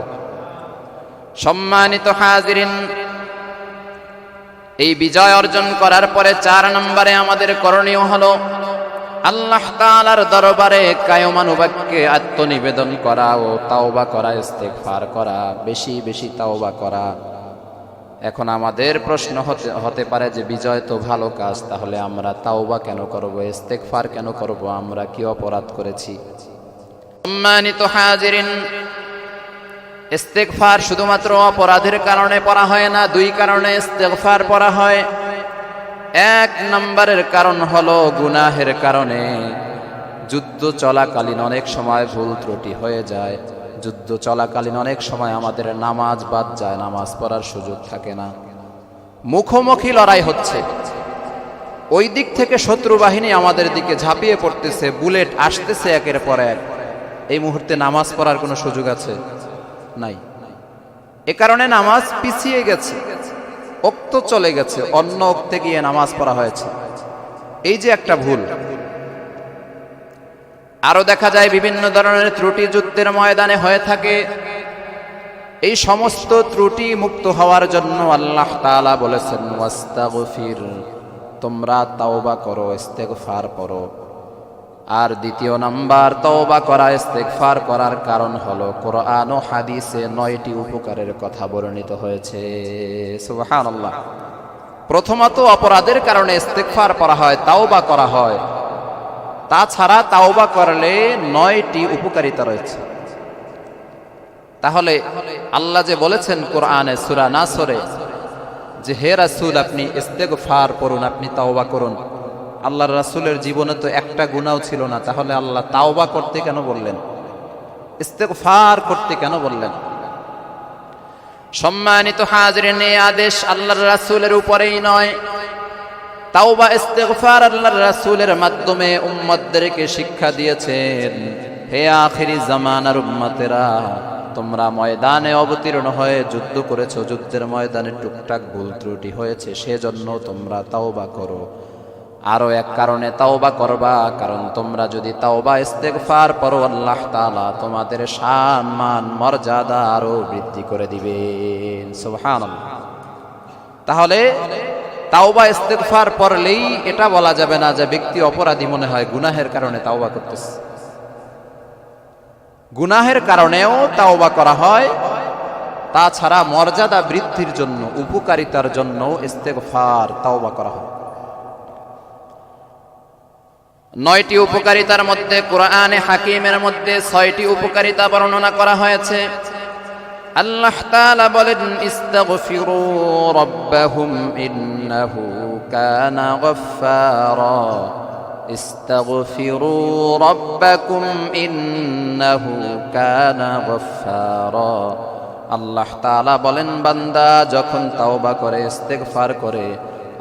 সম্মানিত হাজিরিন, এই বিজয় অর্জন করার পরে ৪ নম্বরে আমাদের করণীয় হলো আল্লাহ তাআলার দরবারে কায়মানুবাক্যে আত্মনিবেদন করা ও তাওবা করা, ইস্তেগফার করা, বেশি বেশি তাওবা করা। এখন আমাদের প্রশ্ন হতে পারে যে বিজয় তো ভালো কাজ, তাহলে আমরা তাওবা কেন করব, ইস্তেগফার কেন করব, আমরা কি অপরাধ করেছি? সম্মানিত হাজিরিন, ইস্তেগফার শুধুমাত্র অপরাধের কারণে পড়া হয় না, 2 কারণে ইস্তেগফার পড়া হয়। 1 নম্বরের কারণ হলো গুনাহের কারণে। যুদ্ধ চলাকালীন অনেক সময় ভুল ত্রুটি হয়ে যায়, যুদ্ধ চলাকালীন অনেক সময় আমাদের নামাজ বাদ যায়, নামাজ পড়ার সুযোগ থাকে না। মুখোমুখি লড়াই হচ্ছে, ওই দিক থেকে শত্রু বাহিনী আমাদের দিকে ঝাঁপিয়ে পড়তেছে, বুলেট আসতেছে একের পর এক। এই মুহূর্তে নামাজ পড়ার কোনো সুযোগ আছে? নাই। এ কারণে নামাজ পিছিয়ে গেছে, ওক্ত চলে গেছে, অন্য ওক্তে গিয়ে নামাজ পড়া হয়েছে। এই যে একটা ভুল। আরো দেখা যায় বিভিন্ন ধরনের ত্রুটি যুদ্ধের ময়দানে হয়ে থাকে। এই সমস্ত ত্রুটি মুক্ত হওয়ার জন্য আল্লাহ তাআলা বলেছেন, ওয়াস্তাগফির, তোমরা তাওবা করো, ইস্তেগফার করো। আর ২য় নাম্বার, তাওবা করা, ইস্তেগফার করার কারণ হলো কোরআন ও হাদিসে 9টি উপকারের কথা বর্ণিত হয়েছে। সুবহানাল্লাহ। প্রথমত অপরাধের কারণে ইস্তেগফার করা হয়, তাওবা করা হয়। তাছাড়া তাওবা করলে 9টি উপকারিতা রয়েছে। তাহলে আল্লাহ যে বলেছেন কোরআনে সূরা নাসরে যে হে রাসূল, আপনি ইস্তেগফার করুন, আপনি তাওবা করুন। আল্লাহর রাসূলের জীবনে তো একটা গুনাহও ছিল না, তাহলে আল্লাহ তাওবা করতে কেন বললেন, ইস্তেগফার করতে কেন বললেন? সম্মানিত হাজিরিন, এই আদেশ আল্লাহর রাসূলের উপরেই নয়, তাওবা ইস্তেগফার আল্লাহর রাসূলের মাধ্যমে উম্মতদেরকে শিক্ষা দিয়েছেন। হে আখিরি জামানার উম্মতেরা, তোমরা ময়দানে অবতীর্ণ হয়ে যুদ্ধ করেছো, যুদ্ধের ময়দানে টুকটাক ভুল ত্রুটি হয়েছে, সেজন্য তোমরা তাওবা করো। আরো এক কারণে তাওবা করবা, কারণ তোমরা যদি তাওবা ইস্তেগফার করো, আল্লাহ তাআলা তোমাদের শান, মান, মর্যাদা আরো বৃদ্ধি করে দিবেন। সুবহানাল্লাহ। তাহলে তাওবা ইস্তেগফার পড়লেই এটা বলা যাবে না যে ব্যক্তি অপরাধী মনে হয়, গুনাহের কারণে তাওবা করতেছে। গুনাহের কারণেও তাওবা করা হয়। তাছাড়া মর্যাদা বৃদ্ধির জন্য, উপকারিতার জন্য ইস্তেগফার, তাওবা করা হয়। 9টি উপকারিতার মধ্যে কোরআনে হাকিমের মধ্যে 6টি উপকারিতা বর্ণনা করা হয়েছে। আল্লাহ তাআলা বলেন ইস্তাগফিরু রাব্বাহুম ইন্নাহু কানা গফফারা ইস্তাগফিরু রাব্বাকুম ইন্নাহু কানা গফফারা। আল্লাহ তাআলা বলেন বান্দা যখন তাওবা করে ইস্তেগফার করে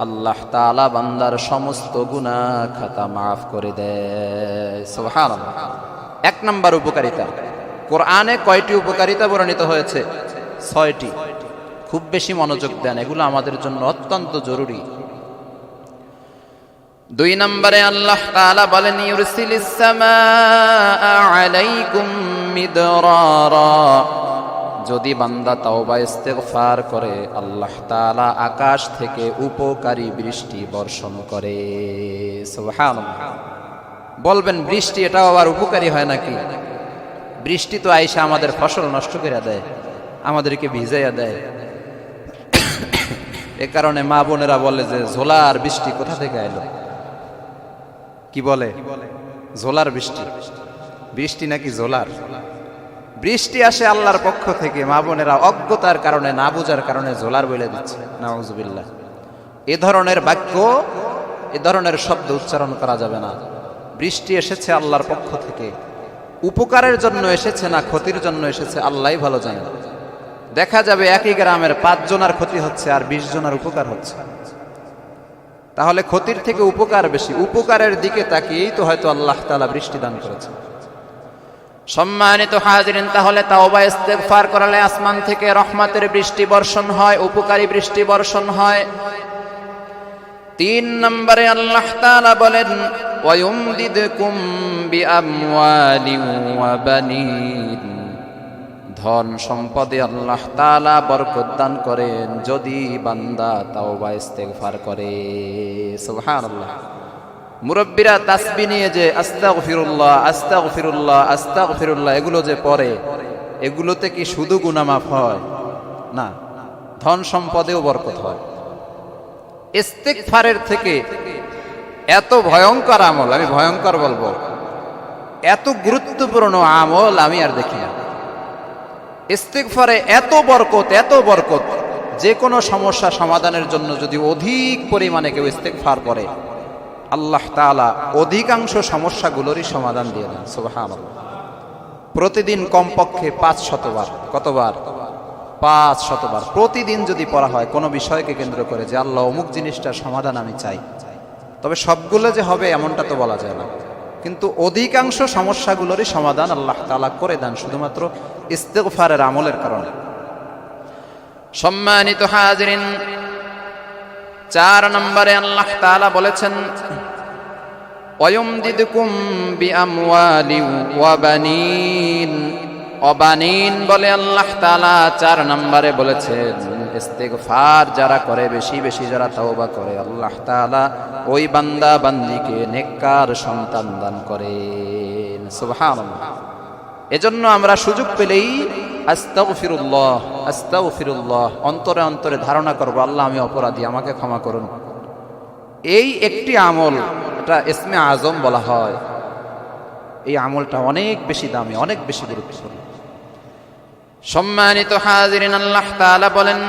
আল্লাহ তাআলা বান্দার সমস্ত গুনাহ খাতা মাফ করে দেয়। সুবহানাল্লাহ। এক নাম্বার উপকারিতা, কোরআনে কয়টি উপকারিতা বর্ণিত হয়েছে? 6টি। খুব বেশি মনোযোগ দেন, এগুলো আমাদের জন্য অত্যন্ত জরুরি। 2 নম্বরে আল্লাহ তাআলা বলেন ইউরসিলিস সামাআ আলাইকুম মিদরারা। যদি বান্দা তাওবা ইস্তেগফার করে আল্লাহ তাআলা আকাশ থেকে উপকারী বৃষ্টি বর্ষণ করে। সুবহানাল্লাহ। বলবেন বৃষ্টি এটাও আবার উপকারী হয় নাকি? বৃষ্টি তো আইসা আমাদের ফসল নষ্ট করে দেয়, আমাদেরকে ভিজাইয়া দেয়। এ কারণে মা বোনেরা বলে যে ঝোলার বৃষ্টি কোথা থেকে আইলো? কি বলে? ঝোলার বৃষ্টি। বৃষ্টি নাকি ঝোলার? বৃষ্টি আসে আল্লাহর পক্ষ থেকে, মা বোনেরা অজ্ঞতার কারণে, না বুঝার কারণে ঝোলার বলে দিচ্ছে। নাউজুবিল্লাহ। এ ধরনের বাক্য, এ ধরনের শব্দ উচ্চারণ করা যাবে না। বৃষ্টি এসেছে আল্লাহর পক্ষ থেকে, উপকারের জন্য এসেছে না ক্ষতির জন্য এসেছে আল্লাহই ভালো জানেন। দেখা যাবে একই গ্রামের 5 জনের ক্ষতি হচ্ছে আর 20 জনের উপকার হচ্ছে। তাহলে ক্ষতির থেকে উপকার বেশি, উপকারের দিকে তাকিয়েই তো হয়তো আল্লাহ তাআলা বৃষ্টি দান করেছে। সম্মানিত হাজিরিন, তাহলে তাওবা ইস্তেগফার করলে আসমান থেকে রহমতের বৃষ্টি বর্ষণ হয়, উপকারী বৃষ্টি বর্ষণ হয়। 3 নম্বরে আল্লাহ তাআলা বলেন ওয়ায়ুমদিদকুম বিআমওয়ালিন ওয়া বানিন। ধন সম্পদে আল্লাহ তাআলা বরকত দান করেন যদি বান্দা তাওবা ইস্তেগফার করে। সুবহানাল্লাহ। মুরব্বিরা তাসবিহ নিয়ে যে আস্তাগফিরুল্লাহ আস্তাগফিরুল্লাহ আস্তাগফিরুল্লাহ এগুলো যে পড়ে, এগুলোতে কি শুধু গুনাহ মাফ হয়? না, ধন সম্পদেও বরকত হয়। ইস্তেগফারের থেকে এত ভয়ঙ্কর আমল, আমি ভয়ঙ্কর বলবো, এত গুরুত্বপূর্ণ আমল আমি আর দেখি না। ইস্তেগফারে এত বরকত, এত বরকত, যে কোনো সমস্যা সমাধানের জন্য যদি অধিক পরিমাণে কেউ ইস্তেগফার করে আল্লাহ তাআলা অধিকাংশ সমস্যাগুলোরই সমাধান দিয়ে দেন। সুবহানাল্লাহ। প্রতিদিন কমপক্ষে 500 বার। কতবার? 500 বার প্রতিদিন যদি পড়া হয় কোনো বিষয়কে কেন্দ্র করে যে আল্লাহ অমুক জিনিসটার সমাধান আমি চাই, তবে সবগুলো যে হবে এমনটা তো বলা যায় না, কিন্তু অধিকাংশ সমস্যাগুলোরই সমাধান আল্লাহ তাআলা করে দেন শুধুমাত্র ইস্তেগফারের আমলের কারণে। সম্মানিত হাজিরিন, 4 নম্বরে আল্লাহ তাআলা বলেছেন ওয়ায়ুমদিদকুম বিআমওয়ালিন ওয়া বানিন। অবানিন বলে আল্লাহ তাআলা 4 নম্বরে বলেছেন ইস্তেগফার যারা করে, বেশি বেশি যারা তাওবা করে, আল্লাহ তাআলা ওই বান্দা বান্দিকে নেককার সন্তান দান করেন। সুবহানাল্লাহ। এজন্য আমরা সুযোগ পেলেই আস্তাগফিরুল্লাহ আস্তাগফিরুল্লাহ অন্তরে অন্তরে ধারণা করব, আল্লাহ আমি অপরাধী, আমাকে ক্ষমা করুন। এই একটি আমল, এটা ইসমে আজম বলা হয়। এই আমলটা অনেক বেশি দামি, অনেক বেশি গুরুত্বপূর্ণ। সম্মানিত হাজিরিন, আল্লাহ তাআলা বলেন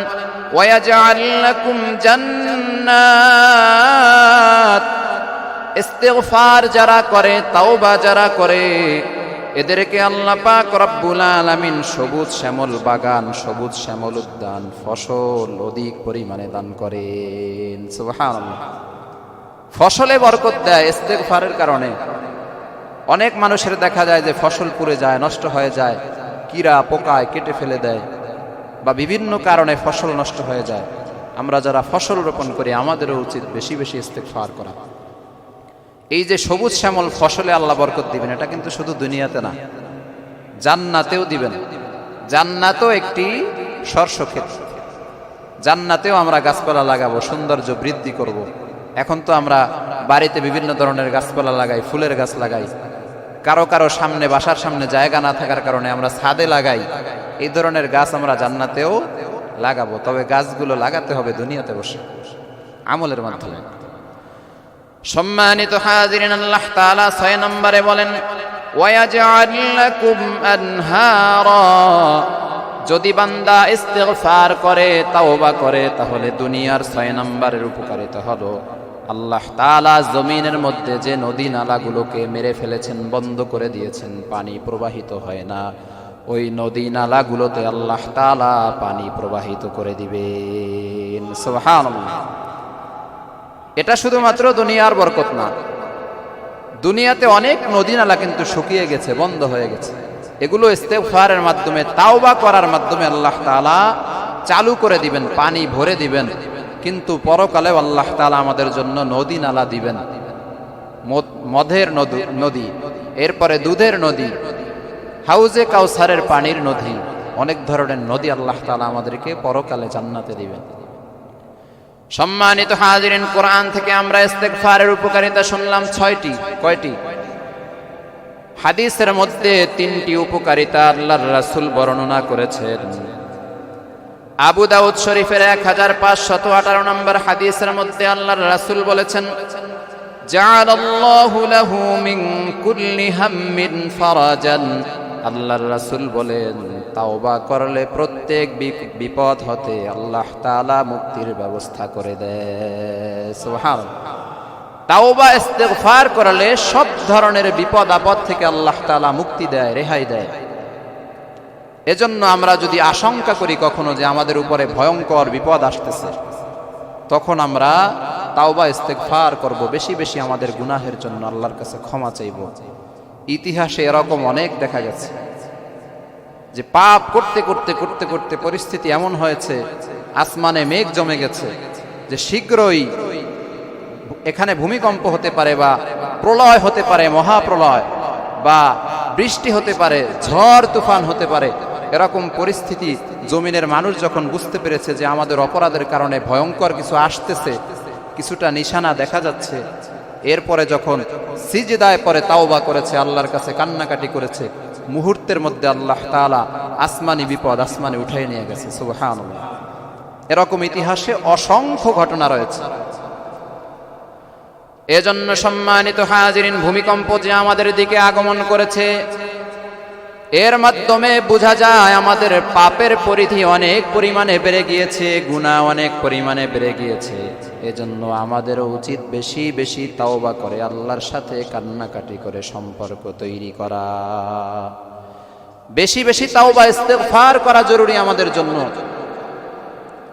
ওয়ায়াজআল লাকুম জান্নাত। ইস্তেগফার যারা করে, তাওবা যারা করে, এদেরকে আল্লাহ পাক রব্বুল আলামিন সবুজ শ্যামল বাগান, সবুজ শ্যামল উদ্যান, ফসল অধিক পরিমাণে দান করেন। সুবহানাল্লাহ। ফসলে বরকত দেয় ইস্তেগফারের কারণে। অনেক মানুষের দেখা যায় যে ফসল পুড়ে যায়, নষ্ট হয়ে যায়, কীরা পোকায় কেটে ফেলে দেয়, বা বিভিন্ন কারণে ফসল নষ্ট হয়ে যায়। আমরা যারা ফসল রোপণ করি আমাদেরও উচিত বেশি বেশি ইস্তেগফার করা। এই যে সবুজ শ্যামল ফসলে আল্লাহ বরকত দিবেন, এটা কিন্তু শুধু দুনিয়াতে না, জান্নাতেও দিবেন। জান্নাতও একটি শস্যক্ষেত্র, জান্নাতেও আমরা গাছপালা লাগাবো, সৌন্দর্য বৃদ্ধি করব। এখন তো আমরা বাড়িতে বিভিন্ন ধরনের গাছপালা লাগাই, ফুলের গাছ লাগাই, কারো কারো সামনে, বাসার সামনে জায়গা না থাকার কারণে আমরা ছাদে লাগাই। এই ধরনের গাছ আমরা জান্নাতেও লাগাবো, তবে গাছগুলো লাগাতে হবে দুনিয়াতে বসে, আমলের মাধ্যমে। সম্মানিত হাজিরিন, আল্লাহ তাআলা 6 নম্বরে বলেন ওয়ায়াজআল লাকুম আনহারা। যদি বান্দা ইস্তিগফার করে, তাওবা করে, তাহলে দুনিয়ার 6 নম্বরের উপকারিতা হলো আল্লাহ তাআলা জমিনের মধ্যে যে নদী নালাগুলোকে মেরে ফেলেছেন, বন্ধ করে দিয়েছেন, পানি প্রবাহিত হয় না, ওই নদী নালাগুলোতে আল্লাহ তাআলা পানি প্রবাহিত করে দিবেন। সুবহানাল্লাহ। এটা শুধুমাত্র দুনিয়ার বরকত না, দুনিয়াতে অনেক নদী নালা কিন্তু শুকিয়ে গেছে, বন্ধ হয়ে গেছে, এগুলো ইস্তেগফারের মাধ্যমে, তাওবা করার মাধ্যমে আল্লাহ তাআলা চালু করে দিবেন, পানি ভরে দিবেন। কিন্তু পরকালে আল্লাহ তাআলা আমাদের জন্য নদী নালা দিবেন, মধের নদী, এরপরে দুধের নদী, হাউজে কাউসারের পানির নদী, অনেক ধরনের নদী আল্লাহ তাআলা আমাদেরকে পরকালে জান্নাতে দিবেন। সম্মানিত হাজিরিন, কোরআন থেকে আমরা ইস্তেগফারের উপকারিতা শুনলাম 6টি। কয়টি? হাদিসের মধ্যে 3টি উপকারিতা আল্লাহর রাসূল বর্ণনা করেছেন। আবু দাউদ শরীফের 1518 নম্বর হাদিসের মধ্যে আল্লাহর রাসূল বলেছেন, জাআলাল্লাহু লাহু মিন কুল্লি হাম্মিন ফারাজান। আল্লাহর রাসূল বলেন, তাওবা করলে প্রত্যেক বিপদ হতে আল্লাহ তাআলা মুক্তির ব্যবস্থা করে দেয়। সুবহানাল্লাহ। তাওবা ইস্তিগফার করলে সব ধরনের বিপদ আপদ থেকে আল্লাহ তাআলা মুক্তি দেয়, রেহাই দেয়। এজন্য আমরা যদি আশঙ্কা করি কখনো যে আমাদের উপরে ভয়ঙ্কর বিপদ আসতেছে, তখন আমরা তাওবা ইস্তিগফার করব, বেশি বেশি আমাদের গুনাহের জন্য আল্লাহর কাছে ক্ষমা চাইব। ইতিহাসে এরকম অনেক দেখা গেছে যে পাপ করতে করতে করতে করতে পরিস্থিতি এমন হয়েছে, আসমানে মেঘ জমে গেছে যে শীঘ্রই এখানে ভূমিকম্প হতে পারে, বা প্রলয় হতে পারে, মহাপ্রলয়, বা বৃষ্টি হতে পারে, ঝড় তুফান হতে পারে। এরকম পরিস্থিতি জমিনের মানুষ যখন বুঝতে পেরেছে যে আমাদের অপরাধের কারণে ভয়ঙ্কর কিছু আসতেছে, কিছুটা নিশানা দেখা যাচ্ছে, এরপরে যখন সিজদায় পরে তাওবা করেছে, আল্লাহর কাছে কান্নাকাটি করেছে, মুহূর্তের মধ্যে আল্লাহ তাআলা আসমানি বিপদ আসমানে উঠাই নিয়ে গেছে। সুবহানাল্লাহ। এরকম ইতিহাসে অসংখ্য ঘটনা রয়েছে। এজন্য সম্মানিত হাজিরিন, ভূমিকম্প যে আমাদের দিকে আগমন করেছে, এর মাধ্যমে বোঝা যায় আমাদের পাপের পরিধি অনেক পরিমাণে বেড়ে গিয়েছে, গুনাহ অনেক পরিমাণে বেড়ে গিয়েছে। এজন্য আমাদেরও উচিত বেশি বেশি তাওবা করে আল্লাহর সাথে কান্নাকাটি করে সম্পর্ক তৈরি করা, বেশি বেশি তাওবা ইস্তেগফার করা জরুরি আমাদের জন্য।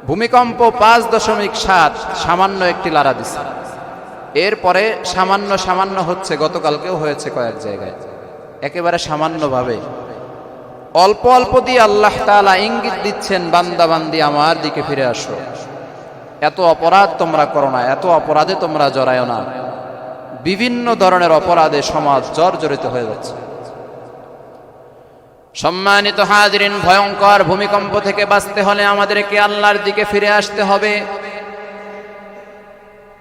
ভূমিকম্প 5.7 সামান্য একটি লারা দিছে, এরপরে সামান্য সামান্য হচ্ছে, গতকালকেও হয়েছে কয়েক জায়গায়, একেবারে সামান্যভাবে, অল্প অল্প দিয়ে আল্লাহ তাআলা ইঙ্গিত দিচ্ছেন, বান্দা বান্দি আমার দিকে ফিরে আসো, এত অপরাধ তোমরা করো না, এত অপরাধে তোমরা জড়ায়ো না। বিভিন্ন ধরনের অপরাধে সমাজ জর্জরিত হয়ে যাচ্ছে। সম্মানিত হাজিরিন, ভয়ঙ্কর ভূমিকম্প থেকে বাঁচতে হলে আমাদেরকে আল্লাহর দিকে ফিরে আসতে হবে।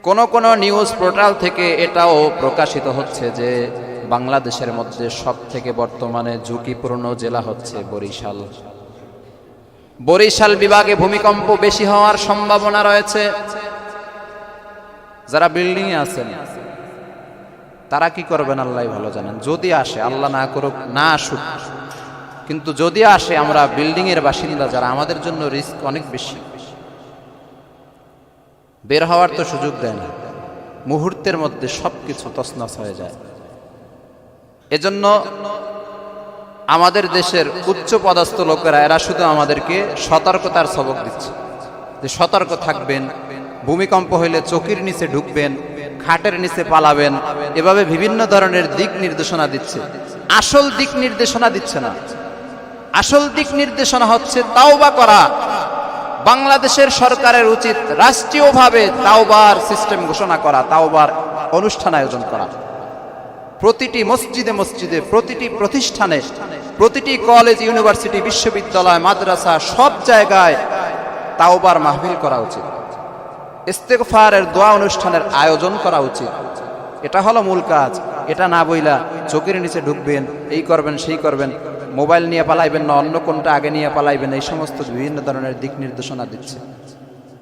কোন কোন নিউজ পোর্টাল থেকে এটাও প্রকাশিত হচ্ছে যে বাংলাদেশের মধ্যে সবথেকে বর্তমানে ঝুঁকিপূর্ণ জেলা হচ্ছে বরিশাল। বরিশাল বিভাগে ভূমিকম্প বেশি হওয়ার সম্ভাবনা রয়েছে। যারা বিল্ডিং এ আছেন তারা কি করবেন আল্লাহ ভালো জানেন। যদি আসে, আল্লাহ না করুক, না আসুক, কিন্তু যদি আসে, আমরা বিল্ডিং এর বাসিন্দা যারা, আমাদের জন্য রিস্ক অনেক বেশি। বের হওয়ার তো সুযোগ দেয় না, মুহূর্তের মধ্যে সবকিছু তছনছ হয়ে যায়। এজন্য আমাদের দেশের উচ্চ পদস্থ লোকেরা, এরা শুধু আমাদেরকে সতর্কতার সবক দিচ্ছে যে সতর্ক থাকবেন, ভূমিকম্প হইলে চৌকির নিচে ঢুকবেন, খাটের নিচে পালাবেন, এভাবে বিভিন্ন ধরনের দিক নির্দেশনা দিচ্ছে। আসল দিক নির্দেশনা দিচ্ছে না। আসল দিক নির্দেশনা হচ্ছে তাওবা করা। বাংলাদেশের সরকারের উচিত রাষ্ট্রীয়ভাবে তাওবার সিস্টেম ঘোষণা করা, তাওবার অনুষ্ঠান আয়োজন করা। প্রতিটি মসজিদে মসজিদে, প্রতিটি প্রতিষ্ঠানে, প্রতিটি কলেজ, ইউনিভার্সিটি, বিশ্ববিদ্যালয়, মাদ্রাসা, সব জায়গায় তাওবার মাহফিল করা উচিত। ইস্তেগফারের দোয়া অনুষ্ঠানের আয়োজন করা উচিত। এটা হলো মূল কাজ। এটা না বইলা চোখের নিচে ঢুকবেন, এই করবেন, সেই করবেন, মোবাইল নিয়ে পালাইবেন না, অন্য কোনটা আগে নিয়ে পালাইবেন, এই সমস্ত বিভিন্ন ধরনের দিক নির্দেশনা দিচ্ছে।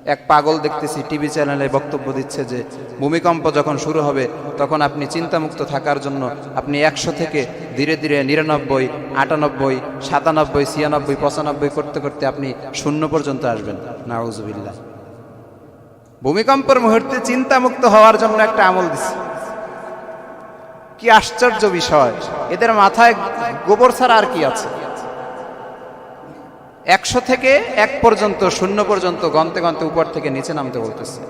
এক পাগল দেখতেছি টিভি চ্যানেলে বক্তব্য দিচ্ছে যে ভূমিকম্প যখন শুরু হবে তখন আপনি চিন্তামুক্ত থাকার জন্য আপনি 100 থেকে ধীরে ধীরে 99, 98, 97, 96, 95 করতে করতে আপনি 0 পর্যন্ত আসবেন। নাউজুবিল্লাহ। ভূমিকম্পের মুহূর্তে চিন্তামুক্ত হওয়ার জন্য একটা আমল দিচ্ছে। কি আশ্চর্য বিষয়! এদের মাথায় গোবর ছাড়া আর কি আছে? 100 থেকে 1 পর্যন্ত, 0 পর্যন্ত গন্তে গন্তে উপর থেকে নিচে নামতে বলতেছে।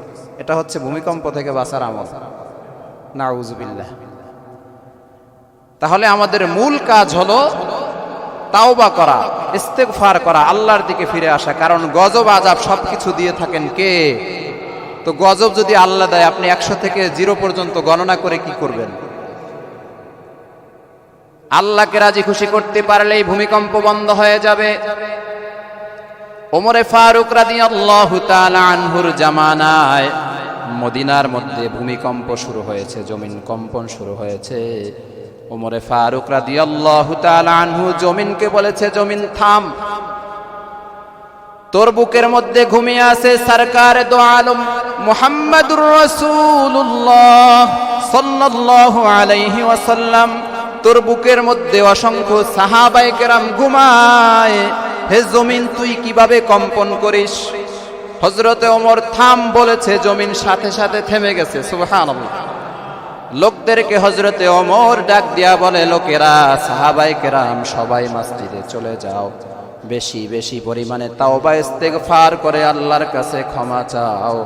এটা হচ্ছে ভূমিকম্প থেকে বাঁচার আমল। নাউজুবিল্লাহ। তাহলে আমাদের মূল কাজ হলো তাওবা করা, ইস্তেগফার করা, আল্লাহর দিকে ফিরে আসা। কারণ গজব আযাব সবকিছু দিয়ে থাকেন কে? তো গজব যদি আল্লাহ দেয়, আপনি 100 থেকে 0 পর্যন্ত গণনা করে কি করবেন? আল্লাহকে রাজি খুশি করতে পারলেই ভূমিকম্প বন্ধ হয়ে যাবে। ওমরে ফারুক রাদিয়াল্লাহু তাআলা আনহুর জামানায় মদিনার মধ্যে ভূমিকম্প শুরু হয়েছে, জমিন কম্পন শুরু হয়েছে। ওমরে ফারুক রাদিয়াল্লাহু তাআলা আনহু জমিনকে বলেছে, জমিন থাম, তোর বুকের মধ্যে ঘুমিয়ে আছে সরকারে দো আলম মুহাম্মাদুর রাসূলুল্লাহ সাল্লাল্লাহু আলাইহি ওয়াসাল্লাম। তোর বুকের মধ্যে অসংখ্য সাহাবায়ে কেরাম ঘুমায়, হে জমিন তুই কিভাবে কম্পন করিস? হযরতে ওমর থাম বলেছে, জমিন সাথে সাথে থেমে গেছে। সুবহানাল্লাহ। লোকদেরকে হযরতে ওমর ডাক দিয়া বলে, লোকেরা, সাহাবায়ে কেরাম সবাই মসজিদে চলে যাও, বেশি বেশি পরিমাণে তাওবা ইস্তেগফার করে আল্লাহর কাছে ক্ষমা চাও।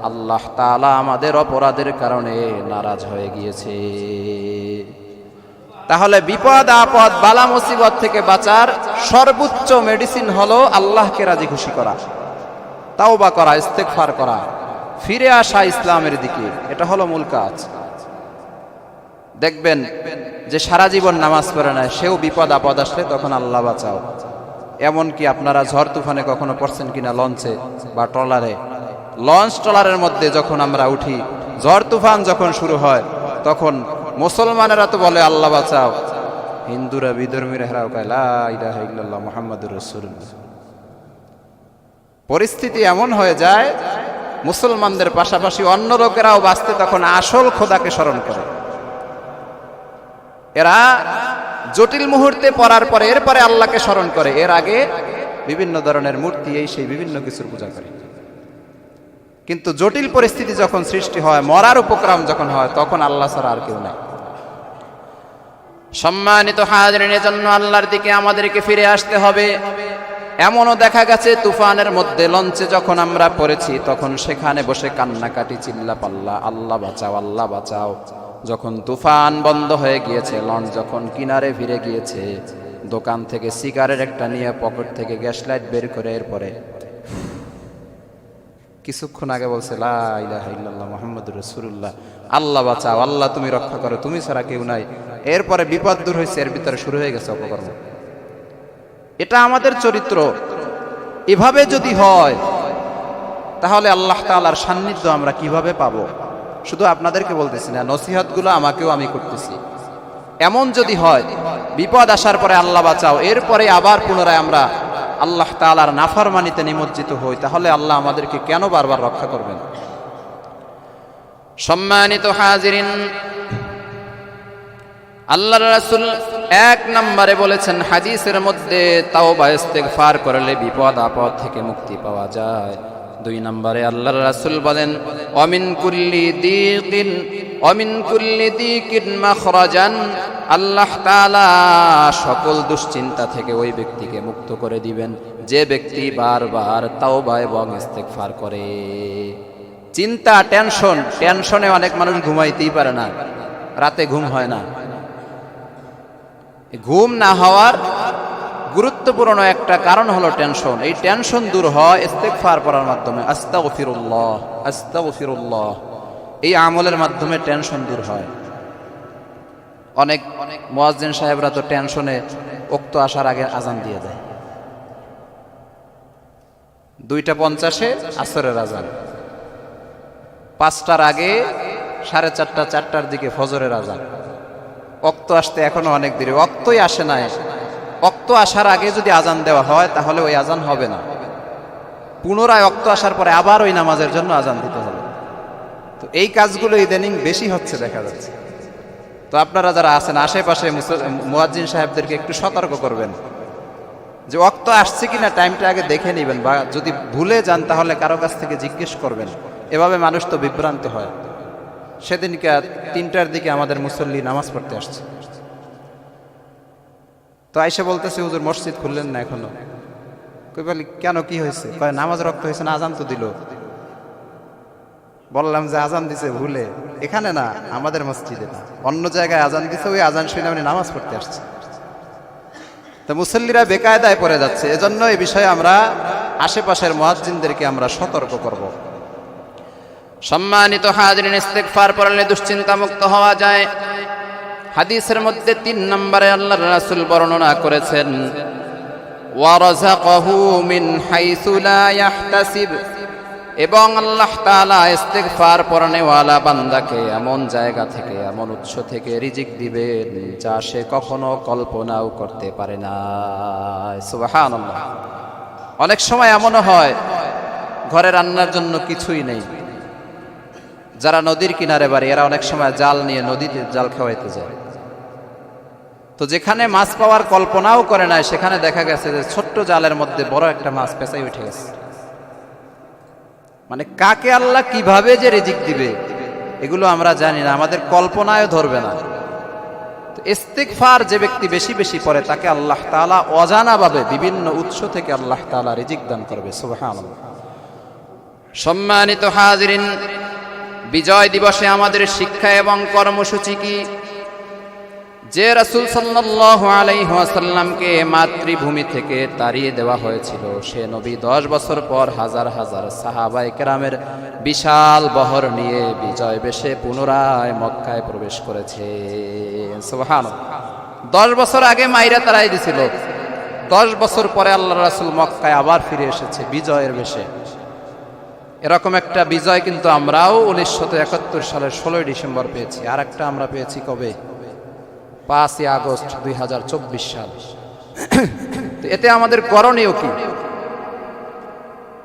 আল্লাহ তাআলা আমাদের অপরাধের কারণে নারাজ হয়ে গিয়েছে। তাহলে বিপদ আপদ বালা মুসিবত থেকে বাঁচার সর্বোচ্চ মেডিসিন হলো আল্লাহকে রাজি খুশি করা, তাওবা করা, ইস্তেগফার করা, ফিরে আসা ইসলামের দিকে। এটা হলো মূল কাজ। দেখবেন যে সারা জীবন নামাজ পড়ে না, সেও বিপদ আপদ আসলে তখন আল্লাহ বাঁচাও। এমনকি আপনারা ঝড় তুফানে কখনো পড়ছেন কিনা লঞ্চে বা ট্রলারে? লঞ্চ ট্রলারের মধ্যে যখন আমরা উঠি, ঝড় তুফান যখন শুরু হয়, তখন মুসলমানেরা তো বলে আল্লাহ বাঁচাও, হিন্দুরা বিধর্মীরা হেরাও কয় লা ইলাহা ইল্লাল্লাহ মুহাম্মাদুর রাসূলুল্লাহ। পরিস্থিতি এমন হয়ে যায়, মুসলমানদের পাশাপাশি অন্য লোকেরাও বাঁচতে তখন আসল খোদাকে স্মরণ করে। এরা জটিল মুহূর্তে পড়ার পরে এরপরে আল্লাহকে স্মরণ করে, এর আগে বিভিন্ন ধরনের মূর্তি এই সেই বিভিন্ন কিছুর পূজা করে। কিন্তু জটিল পরিস্থিতি যখন সৃষ্টি হয়, মরার উপক্রম যখন হয়, তখন আল্লাহ ছাড়া আর কেউ নাই। সম্মানিত হাজিরিনের জন্য আল্লাহর দিকে আমাদেরকে ফিরে আসতে হবে। এমনও দেখা গেছে তুফানের মধ্যে লঞ্চে যখন আমরা পড়েছি, তখন সেখানে বসে কান্নাকাটি, চিল্লা পাল্লা, আল্লাহ বাঁচাও, আল্লাহ বাঁচাও। যখন তুফান বন্ধ হয়ে গিয়েছে, লঞ্চ যখন কিনারে ফিরে গিয়েছে, দোকান থেকে সিগারেট একটা নিয়ে পকেট থেকে গ্যাস লাইট বের করে এরপরে কিছুক্ষণ আগে বলছে লা ইলাহা ইল্লাল্লাহ মুহাম্মাদুর রাসূলুল্লাহ, আল্লাহ বাঁচাও, আল্লাহ তুমি রক্ষা করো, তুমি ছাড়া কেউ নাই। এরপরে বিপদ দূর হয়েছে, এর ভিতরে শুরু হয়ে গেছে অপকর্ম। এটা আমাদের চরিত্র। এভাবে যদি হয়, তাহলে আল্লাহ তাআলার সান্নিধ্য আমরা কিভাবে পাবো? শুধু আপনাদেরকে বলতেছি না, নসিহতগুলো আমাকেও আমি করতেছি। এমন যদি হয়, বিপদ আসার পরে আল্লাহ বাঁচাও, এরপরে আবার পুনরায় আমরা আল্লাহ তাআলার নাফরমানিতে নিমজ্জিত হই, তাহলে আল্লাহ আমাদেরকে কেন বারবার রক্ষা করবেন? সম্মানিত হাজিরিন, আল্লাহর রাসূল 1 নম্বরে বলেছেন হাদিসের মধ্যে, তাওবা ইস্তেগফার করলে বিপদ আপদ থেকে মুক্তি পাওয়া যায়। 2 নম্বরে আল্লাহর রাসূল বলেন, অমিন কুল্লি দিকিন মাখরাজান, আল্লাহ তাআলা সকল দুশ্চিন্তা থেকে ওই ব্যক্তিকে মুক্ত করে দিবেন যে ব্যক্তি বারবার তাওবা এবং ইস্তেগফার করে। চিন্তা, টেনশনে অনেক মানুষ ঘুমাইতেই পারে না, রাতে ঘুম হয় না। ঘুম না হওয়ার গুরুত্বপূর্ণ একটা কারণ হলো টেনশন। এই টেনশন দূর হয় ইস্তেগফার করার মাধ্যমে, আস্তাগফিরুল্লাহ আস্তাগফিরুল্লাহ, এই আমলের মাধ্যমে টেনশন দূর হয়। অনেক মুয়াজ্জিন সাহেবরা তো টেনশনে ওক্ত আসার আগে আজান দিয়ে দেয়। 2:50 আসরের আজান, 5টার আগে 4:30 4টার দিকে ফজরের আজান। ওক্ত আসতে এখনো অনেক দেরি, ওক্তই আসে না। ওক্ত আসার আগে যদি আজান দেওয়া হয়, তাহলে ওই আজান হবে না। পুনরায় ওয়াক্ত আসার পরে আবার ওই নামাজের জন্য আজান দিতে হবে। তো এই কাজগুলো ইদানিং বেশি হচ্ছে দেখা যাচ্ছে। তো আপনারা যারা আছেন আশেপাশে মুয়াজ্জিন সাহেবদেরকে একটু সতর্ক করবেন যে ওয়াক্ত আসছে কিনা টাইমটা আগে দেখে নেবেন, বা যদি ভুলে যান তাহলে কারো কাছ থেকে জিজ্ঞেস করবেন। এভাবে মানুষ তো বিভ্রান্ত হয়। সেদিনকে 3টার দিকে আমাদের মুসল্লি নামাজ পড়তে আসছে, তো আইসা বলতেছে হুজুর মসজিদ খুললেন না এখনো। কই বলি কেন, কি হয়েছে? কয় নামাজ রক্ত হয়েছে না, আজান তো দিল। বললাম যে আজান দিছে ভুলে, এখানে না, আমাদের মসজিদে না, অন্য জায়গায় আজান দিছে, ওই আজান শুনে উনি নামাজ পড়তে আসছে। তো মুসল্লিরা বেকায়দায় পড়ে যাচ্ছে। এজন্য এই বিষয়ে আমরা আশেপাশের মুয়াজ্জিনদেরকে আমরা সতর্ক করব। সম্মানিত হাজিরিন, ইস্তিগফার পড়লে দুশ্চিন্তা মুক্ত হওয়া যায়। হাদিসের মধ্যে 3 নম্বরে আল্লাহর রাসূল বর্ণনা করেছেন ওয়ারাযাকাহু মিন হাইসু লা ইয়াহতাসিব, এবং আল্লাহ তাআলা ইস্তিগফার পড়নেওয়ালা বান্দাকে এমন জায়গা থেকে, এমন উৎস থেকে রিজিক দিবেন যা সে কখনো কল্পনাও করতে পারে না। সুবহানাল্লাহ। অনেক সময় এমনও হয় ঘরে রান্নার জন্য কিছুই নেই। যারা নদীর কিনারে বাড়ি, এরা অনেক সময় জাল নিয়ে নদীতে জাল খাওয়াইতে যায়। তো যেখানে মাছ পাওয়ার কল্পনাও করে নাই, সেখানে দেখা গেছে যে ছোট্ট জালের মধ্যে বড় একটা মাছ পেঁচাই উঠে গেছে। মানে কাকে আল্লাহ কিভাবে যে রিজিক দিবে এগুলো আমরা জানি না, আমাদের কল্পনায় ধরবে না। তো ইস্তিগফার যে ব্যক্তি বেশি বেশি পড়ে তাকে আল্লাহ তাআলা অজানাভাবে বিভিন্ন উৎস থেকে আল্লাহ তাআলা রিজিক দান করবে। সুবহানাল্লাহ। সম্মানিত হাজিরিন, বিজয় দিবসে আমাদের শিক্ষা এবং কর্মসূচি কি? যে রাসূল সাল্লাল্লাহু আলাইহি ওয়াসাল্লামকে মাতৃভূমি থেকে তাড়িয়ে দেওয়া হয়েছিল, সে নবী 10 বছর পর হাজার হাজার সাহাবায়ে কেরামের বিশাল বহর নিয়ে বিজয় বেশে পুনরায় মক্কায় প্রবেশ করেছে। সুবহানাল্লাহ। 10 বছর আগে মাইরা তাড়াই দিছিল, 10 বছর পরে আল্লাহর রাসূল মক্কায় আবার ফিরে এসেছে বিজয়ের বেশে। এরকম একটা বিজয় কিন্তু আমরাও 1971 সালের 16 ডিসেম্বর পেয়েছি। আর একটা আমরা পেয়েছি কবে? 5 আগস্ট 2024 সাল। এতে আমাদের করণীয় কি?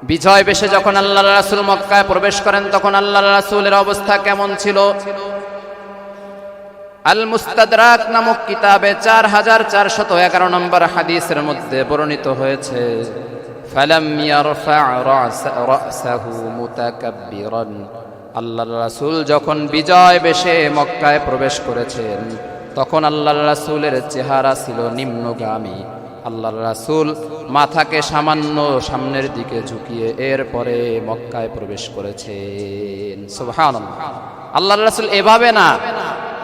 বিজয় বেশে যখন আল্লাহর রাসূল মক্কায় প্রবেশ করেন তখন আল্লাহর রাসূলের অবস্থা কেমন ছিল? আল মুস্তাদরাক নামক কিতাবে 4411 নম্বর হাদিসের মধ্যে বর্ণিত হয়েছে, ফালাম ইয়ারফা রাসাহু মুতাকাব্বিরান। আল্লাহর রাসূল যখন বিজয় বেশে মক্কায় প্রবেশ করেছেন তখন আল্লাহর রাসূলের চেহারা ছিল নিম্নগামী। আল্লাহর রাসূল মাথাকে সামান্য সামনের দিকে ঝুঁকিয়ে এরপরে মক্কায় প্রবেশ করেছেন। সুবহানাল্লাহ। আল্লাহর রাসূল এভাবে না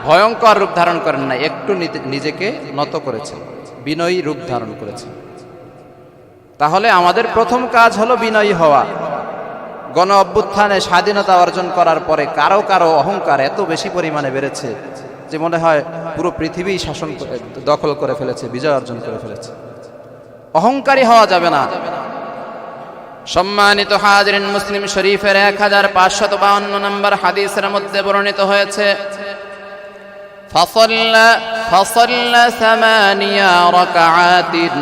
ভয়ঙ্কর রূপ ধারণ করেন না, একটু নিজেকে নত করেছেন, বিনয়ী রূপ ধারণ করেছেন। তাহলে আমাদের প্রথম কাজ হলো বিনয়ী হওয়া। গণ অভ্যুত্থানে স্বাধীনতা অর্জন করার পরে কারো কারো অহংকার এত বেশি পরিমাণে বেড়েছে যে মনে হয় পুরো পৃথিবী শাসন দখল করে ফেলেছে, বিজয় অর্জন করে ফেলেছে। অহংকারী হওয়া যাবে না। সম্মানিত হাজিরিন, মুসলিম শরীফের 1552 নম্বর হাদিসের মধ্যে বর্ণিত হয়েছে, ফাসাল্লা সামানিয়া রাকাআতিন।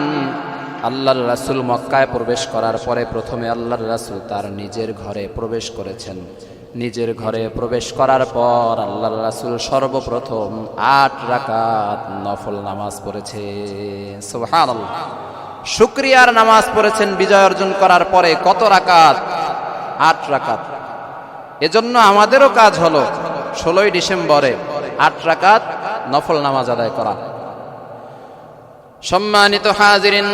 আল্লাহর রাসূল মক্কায় প্রবেশ করার পরে প্রথমে আল্লাহর রাসূল তার নিজের ঘরে প্রবেশ করেছেন। নিজের ঘরে প্রবেশ করার পর আল্লাহর রাসূল সর্বপ্রথম 8 রাকাত নফল নামাজ পড়েছেন। সুবহানাল্লাহ। শুকরিয়ার নামাজ পড়েছেন বিজয় অর্জন করার পরে। কত রাকাত? 8 রাকাত। এজন্য আমাদেরও কাজ হলো 16 ডিসেম্বরে 8 রাকাত নফল নামাজ আদায় করা। সম্মানিত হাজিরিন,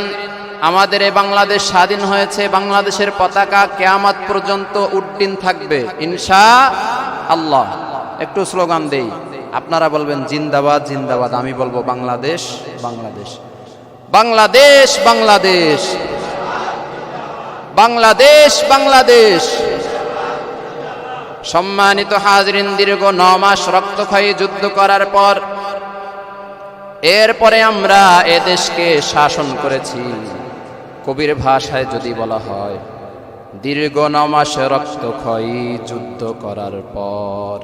আমাদের এই বাংলাদেশ স্বাধীন হয়েছে, বাংলাদেশের পতাকা কিয়ামত পর্যন্ত উড্ডীন থাকবে ইনশাআল্লাহ। একটু স্লোগান দেই, আপনারা বলবেন জিন্দাবাদ জিন্দাবাদ, আমি বলবো বাংলাদেশ বাংলাদেশ বাংলাদেশ বাংলাদেশ বাংলাদেশ বাংলাদেশ। সম্মানিত হাজিরিন, দীর্ঘ 9 মাস রক্তক্ষয়ী যুদ্ধ করার পর এরপরে আমরা এদেশকে শাসন করেছি। কবির ভাষায় যদি বলা হয়, দীর্ঘ 9 মাস রক্তক্ষয়ী যুদ্ধ করার পর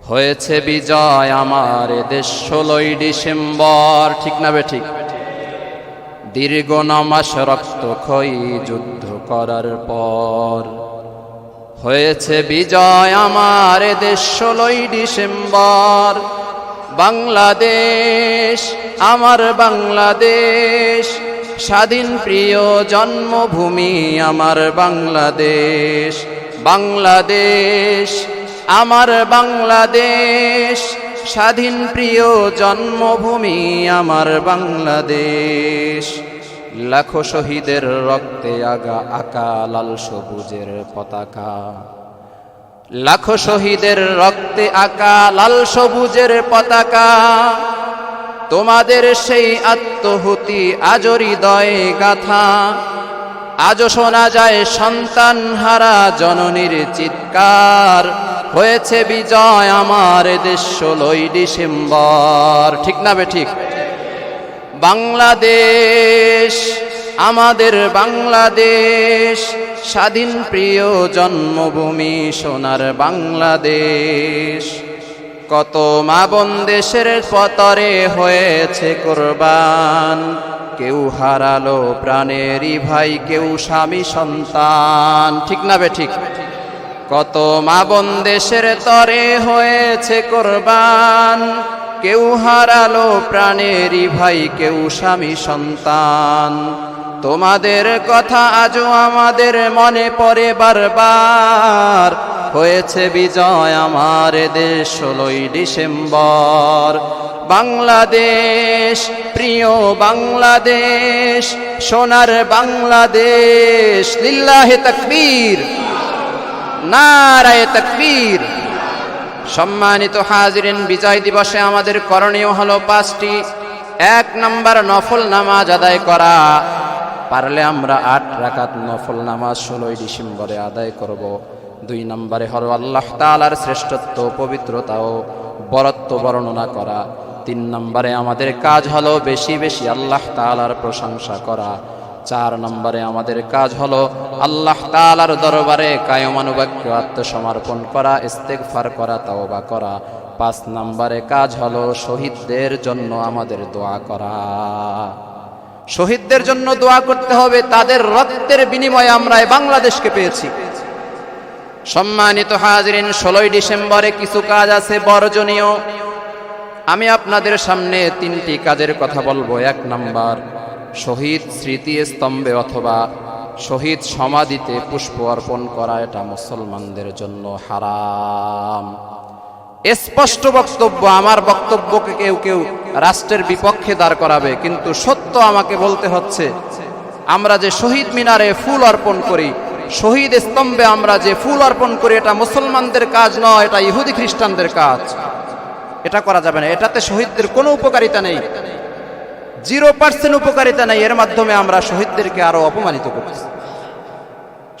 হয়েছে বিজয় আমার এদেশ 16 ডিসেম্বর। ঠিক না বে ঠিক? দীর্ঘ 9 মাস রক্তক্ষয়ী যুদ্ধ করার পর হয়েছে বিজয় আমার দেশ 16ই ডিসেম্বর। বাংলাদেশ আমার বাংলাদেশ, স্বাধীন প্রিয় জন্মভূমি আমার বাংলাদেশ। বাংলাদেশ আমার বাংলাদেশ, স্বাধীন প্রিয় জন্মভূমি আমার বাংলাদেশ। লাখো শহীদের রক্তে আঁকা লাল সবুজের পতাকা, লাখো শহীদের রক্তে আঁকা লাল সবুজের পতাকা। তোমাদের সেই আত্মহুতি আজ হৃদয়ে গাথা, আজও শোনা যায় সন্তান হারা জননীর চিৎকার। হয়েছে বিজয় আমার দেশ 16ই ডিসেম্বর। ঠিক না বে ঠিক? বাংলাদেশ আমাদের বাংলাদেশ, স্বাধীন প্রিয় জন্মভূমি সোনার বাংলাদেশ। কত মা বোন দেশের পতরে হয়েছে কোরবান, কেউ হারালো প্রাণেরই ভাই, কেউ স্বামী সন্তান। ঠিক না বে ঠিক? কত মা বোন দেশের তরে হয়েছে কোরবান, কেউ হারালো প্রাণেরই ভাই, কেউ স্বামী সন্তান। তোমাদের কথা আজও আমাদের মনে পড়ে বারবার। হয়েছে বিজয় আমার দেশ 16ই ডিসেম্বর। বাংলাদেশ প্রিয় বাংলাদেশ, সোনার বাংলাদেশ। লিল্লাহে তাকবীর, নারায়ে তাকবীর। সম্মানিত হাজিরিন, বিজয় দিবসে আমাদের করণীয় হলো 5টি। 1 নম্বর নফল নামাজ আদায় করা। পারলে আমরা 8 রাকাত নফল নামাজ 16ই ডিসেম্বরে আদায় করব। 2 নম্বরে হলো আল্লাহ তাআলার শ্রেষ্ঠত্ব, পবিত্রতা ও বরত্ব বর্ণনা করা। 3 নম্বরে আমাদের কাজ হলো বেশি বেশি আল্লাহ তাআলার প্রশংসা করা। 4 নম্বরে আমাদের কাজ হলো আল্লাহ তাআলার দরবারে কায়মানুবাক্য আত্মসমর্পণ করা, ইস্তেগফার করা, তাওবা করা। 5 নম্বরে কাজ হলো শহীদদের জন্য আমাদের দোয়া করা। শহীদদের জন্য দোয়া করতে হবে, তাদের রক্তের বিনিময়ে আমরা এই বাংলাদেশকে পেয়েছি। সম্মানিত হাজিরিন, 16ই ডিসেম্বরে কিছু কাজ আছে বর্জনীয়। আমি আপনাদের সামনে 3টি কাজের কথা বলবো। 1 নম্বর, শহীদ স্মৃতি স্তম্ভে অথবা শহীদ সমাধিতে পুষ্প অর্পণ করা, এটা মুসলমানদের জন্য হারাম। স্পষ্ট বক্তব্য। আমার বক্তব্যকে কেউ কেউ রাষ্ট্রের বিপক্ষে দাঁড় করাবে, কিন্তু সত্য আমাকে বলতে হচ্ছে। আমরা যে শহীদ মিনারে ফুল অর্পণ করি, শহীদ স্তম্ভে আমরা যে ফুল অর্পণ করি, এটা মুসলমানদের কাজ নয়, এটা ইহুদি খ্রিস্টানদের কাজ। এটা করা যাবে না। এটাতে শহীদদের কোনো উপকারিতা নেই, 0% উপকারিতা নেই। এর মাধ্যমে আমরা শহীদদেরকে আরো অপমানিত করছি।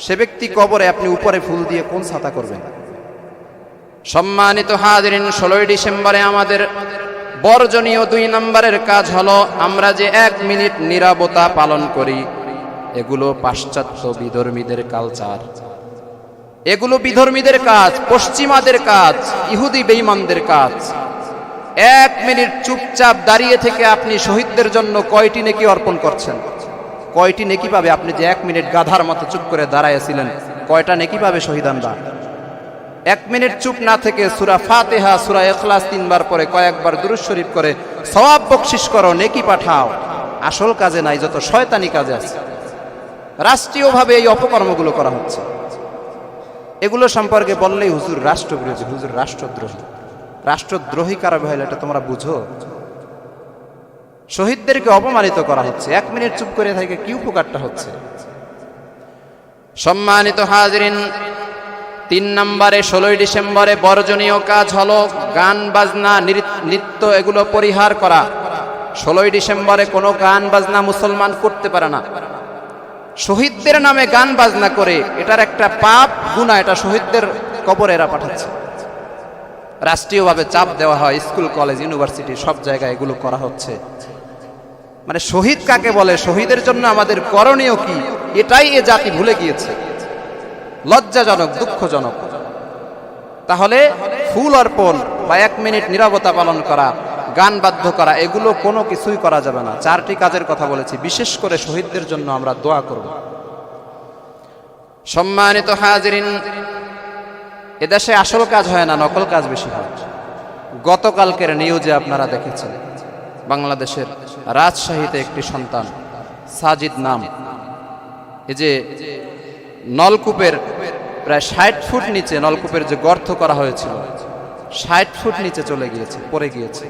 সে ব্যক্তি কবরে আপনি উপরে ফুল দিয়ে কোন ছাতা করবেন? সম্মানিত হাজিরিন, 16ই ডিসেম্বরে আমাদের বর্জনীয় 2 নম্বরের কাজ হলো আমরা যে 1 মিনিট নীরবতা পালন করি, এগুলো পাশ্চাত্য বিধর্মীদের কালচার, এগুলো বিধর্মীদের কাজ, পশ্চিমাদের কাজ, ইহুদি বেঈমানদের কাজ। 1 মিনিট চুপচাপ দাঁড়িয়ে থেকে আপনি শহীদদের জন্য কয়টি নেকি অর্পণ করছেন? কয়টি নেকি পাবে? আপনি যে 1 মিনিট গাধার মতো চুপ করে দাঁড়াইছিলেন, কয়টা নেকি পাবে শহীদানরা? 1 মিনিট চুপ না থেকে সূরা ফাতিহা, সূরা ইখলাস 3 বার পরে কয়েকবার দুরূদ শরীফ করে সওয়াব বকশিশ করো, নেকি পাঠাও। আসল কাজে নাই, যত শয়তানি কাজে আছে। রাষ্ট্রীয়ভাবে এই অপকর্মগুলো করা হচ্ছে। এগুলো সম্পর্কে বললেই হুজুর রাষ্ট্রবিরোধী, হুজুর রাষ্ট্রদ্রোহী। রাষ্ট্রদ্রোহী কারা হইলে এটা তোমরা বুঝো? শহীদদেরকে অপমানিত করা হচ্ছে। 1 মিনিট চুপ করে থেকে কি উপকারটা হচ্ছে? সম্মানিত হাজিরিন, 3 নম্বরে 16ই ডিসেম্বরে বর্জনীয় কাজ হলো গান বাজনা, নৃত্য, এগুলো পরিহার করা। 16ই ডিসেম্বরে কোনো গান বাজনা মুসলমান করতে পারে না। শহীদদের নামে গান বাজনা করে এটার একটা পাপ, গুনাহ। এটা শহীদদের কবরে এরা পাঠাচ্ছে। রাষ্ট্রীয়ভাবে চাপ দেওয়া হয়, স্কুল, কলেজ, ইউনিভার্সিটি সব জায়গায় এগুলো করা হচ্ছে। মানে শহীদ কাকে বলে, শহীদের জন্য আমাদের করণীয় কি, এটাই এ জাতি ভুলে গিয়েছে। লজ্জাজনক, দুঃখজনক। তাহলে ফুল অর্পণ বা 1 মিনিট নীরবতা পালন করা, গান বাধ্য করা, এগুলো কোনো কিছুই করা যাবে না। 4টি কাজের কথা বলেছি, বিশেষ করে শহীদদের জন্য আমরা দোয়া করব। সম্মানিত হাজিরিন, এদেশে আসল কাজ হয় না, নকল কাজ বেশি হয়। গতকালকের নিউজে আপনারা দেখেছেন, বাংলাদেশের রাজশাহীতে একটি সন্তান সাজিদ নাম, এই যে নলকূপের প্রায় 60 ফুট নিচে, নলকূপের যে গর্ত করা হয়েছিল 60 ফুট নিচে চলে গিয়েছে, পড়ে গিয়েছে।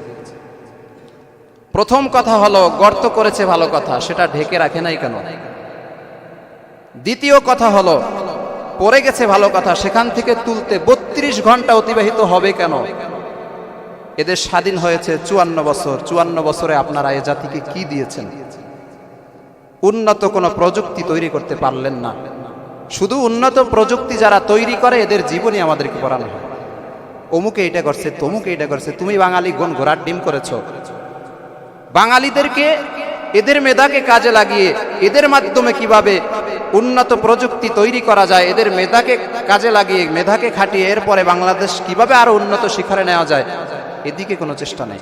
প্রথম কথা হলো, গর্ত করেছে ভালো কথা, সেটা ঢেকে রাখে নাই কেন? দ্বিতীয় কথা হলো, পড়ে গেছে ভালো কথা, সেখান থেকে তুলতে 32 ঘন্টা অতিবাহিত হবে কেন? এদের স্বাধীন হয়েছে 54 বছর। 54 বছরে আপনারা এ জাতিকে কি দিয়েছেন? উন্নত কোনো প্রযুক্তি তৈরি করতে পারলেন না। শুধু উন্নত প্রযুক্তি যারা তৈরি করে এদের জীবনই আমাদেরকে পড়ানো হয়। অমুকে এটা করছে, তমুকে এটা করছে। তুমি বাঙালি কোন ঘোড়ার ডিম করেছো? বাঙালিদেরকে, এদের মেধাকে কাজে লাগিয়ে এদের মাধ্যমে কিভাবে উন্নত প্রযুক্তি তৈরি করা যায়, এদের মেধাকে কাজে লাগিয়ে, মেধাকে খাটিয়ে এরপরে বাংলাদেশ কিভাবে আরো উন্নত শিখরে নেওয়া যায়, এদিকে কোনো চেষ্টা নেই।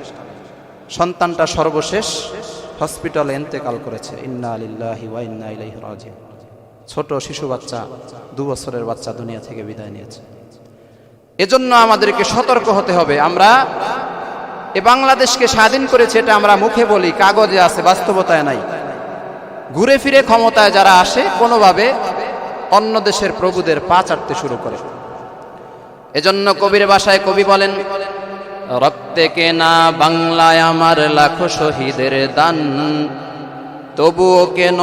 সন্তানটা সর্বশেষ হসপিটালে ইন্তেকাল করেছে। ইন্না লিল্লাহি ওয়া ইন্না ইলাইহি রাজিউন। ছোট শিশু বাচ্চা, 2 বছরের বাচ্চা দুনিয়া থেকে বিদায় নিয়েছে। এজন্য আমাদেরকে সতর্ক হতে হবে। আমরা এ বাংলাদেশকে স্বাধীন করেছি, এটা আমরা মুখে বলি, কাগজে আছে, বাস্তবতায় নাই। ঘুরে ফিরে ক্ষমতায় যারা আসে, কোনোভাবে অন্য দেশের প্রভুদের পা চাটতে শুরু করে। এজন্য কবির ভাষায় কবি বলেন, রক্তে কেনা বাংলায় আমার লাখো শহীদের দান, তবুও কেন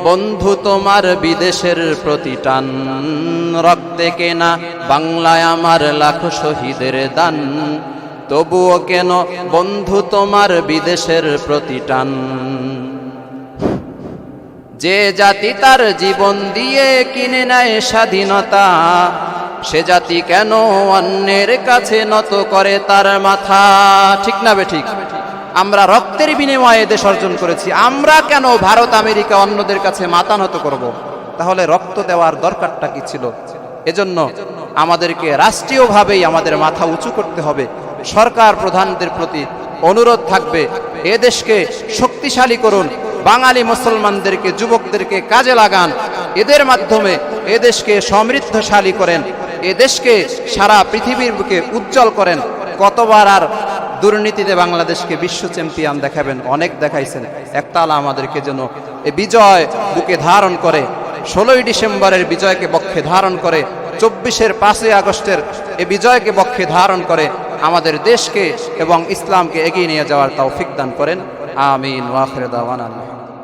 বন্ধু তোমার বিদেশের প্রতি টান। রক্তে কেনা বাংলায় আমার লাখো শহীদের দান, তবুও কেন বন্ধু তোমার বিদেশের প্রতি টান। যে জাতি তার জীবন দিয়ে কিনে নেয় স্বাধীনতা, সে জাতি কেন অন্যের কাছে নত করে তার মাথা? ঠিক না বেঠিক? আমরা রক্তের বিনিময়ে দেশ অর্জন করেছি, আমরা কেন ভারত আমেরিকা অন্যদের কাছে মাথা নত করব? তাহলে রক্ত দেওয়ার দরকারটা কি ছিল? এজন্য আমাদেরকে রাষ্ট্রীয়ভাবেই আমাদের মাথা উঁচু করতে হবে। সরকার প্রধানদের প্রতি অনুরোধ থাকবে, এ দেশকে শক্তিশালী করুন, বাঙালি মুসলমানদেরকে, যুবকদেরকে কাজে লাগান, এদের মাধ্যমে এ দেশকে সমৃদ্ধশালী করেন, এ দেশকে সারা পৃথিবীর বুকে উজ্জ্বল করেন। কতবার আর দুর্নীতিতে বাংলাদেশকে বিশ্ব চ্যাম্পিয়ন দেখাবেন? অনেক দেখাইছেন। একতালা আমাদেরকে যেন এ বিজয় বুকে ধারণ করে, 16ই ডিসেম্বরের বিজয়কে বক্ষে ধারণ করে, 24-এর 5ই আগস্টের এ বিজয়কে বক্ষে ধারণ করে আমাদের দেশকে এবং ইসলামকে এগিয়ে নিয়ে যাওয়ার তৌফিক দান করেন। আমিন ওয়া আখিরু দাওয়ানা।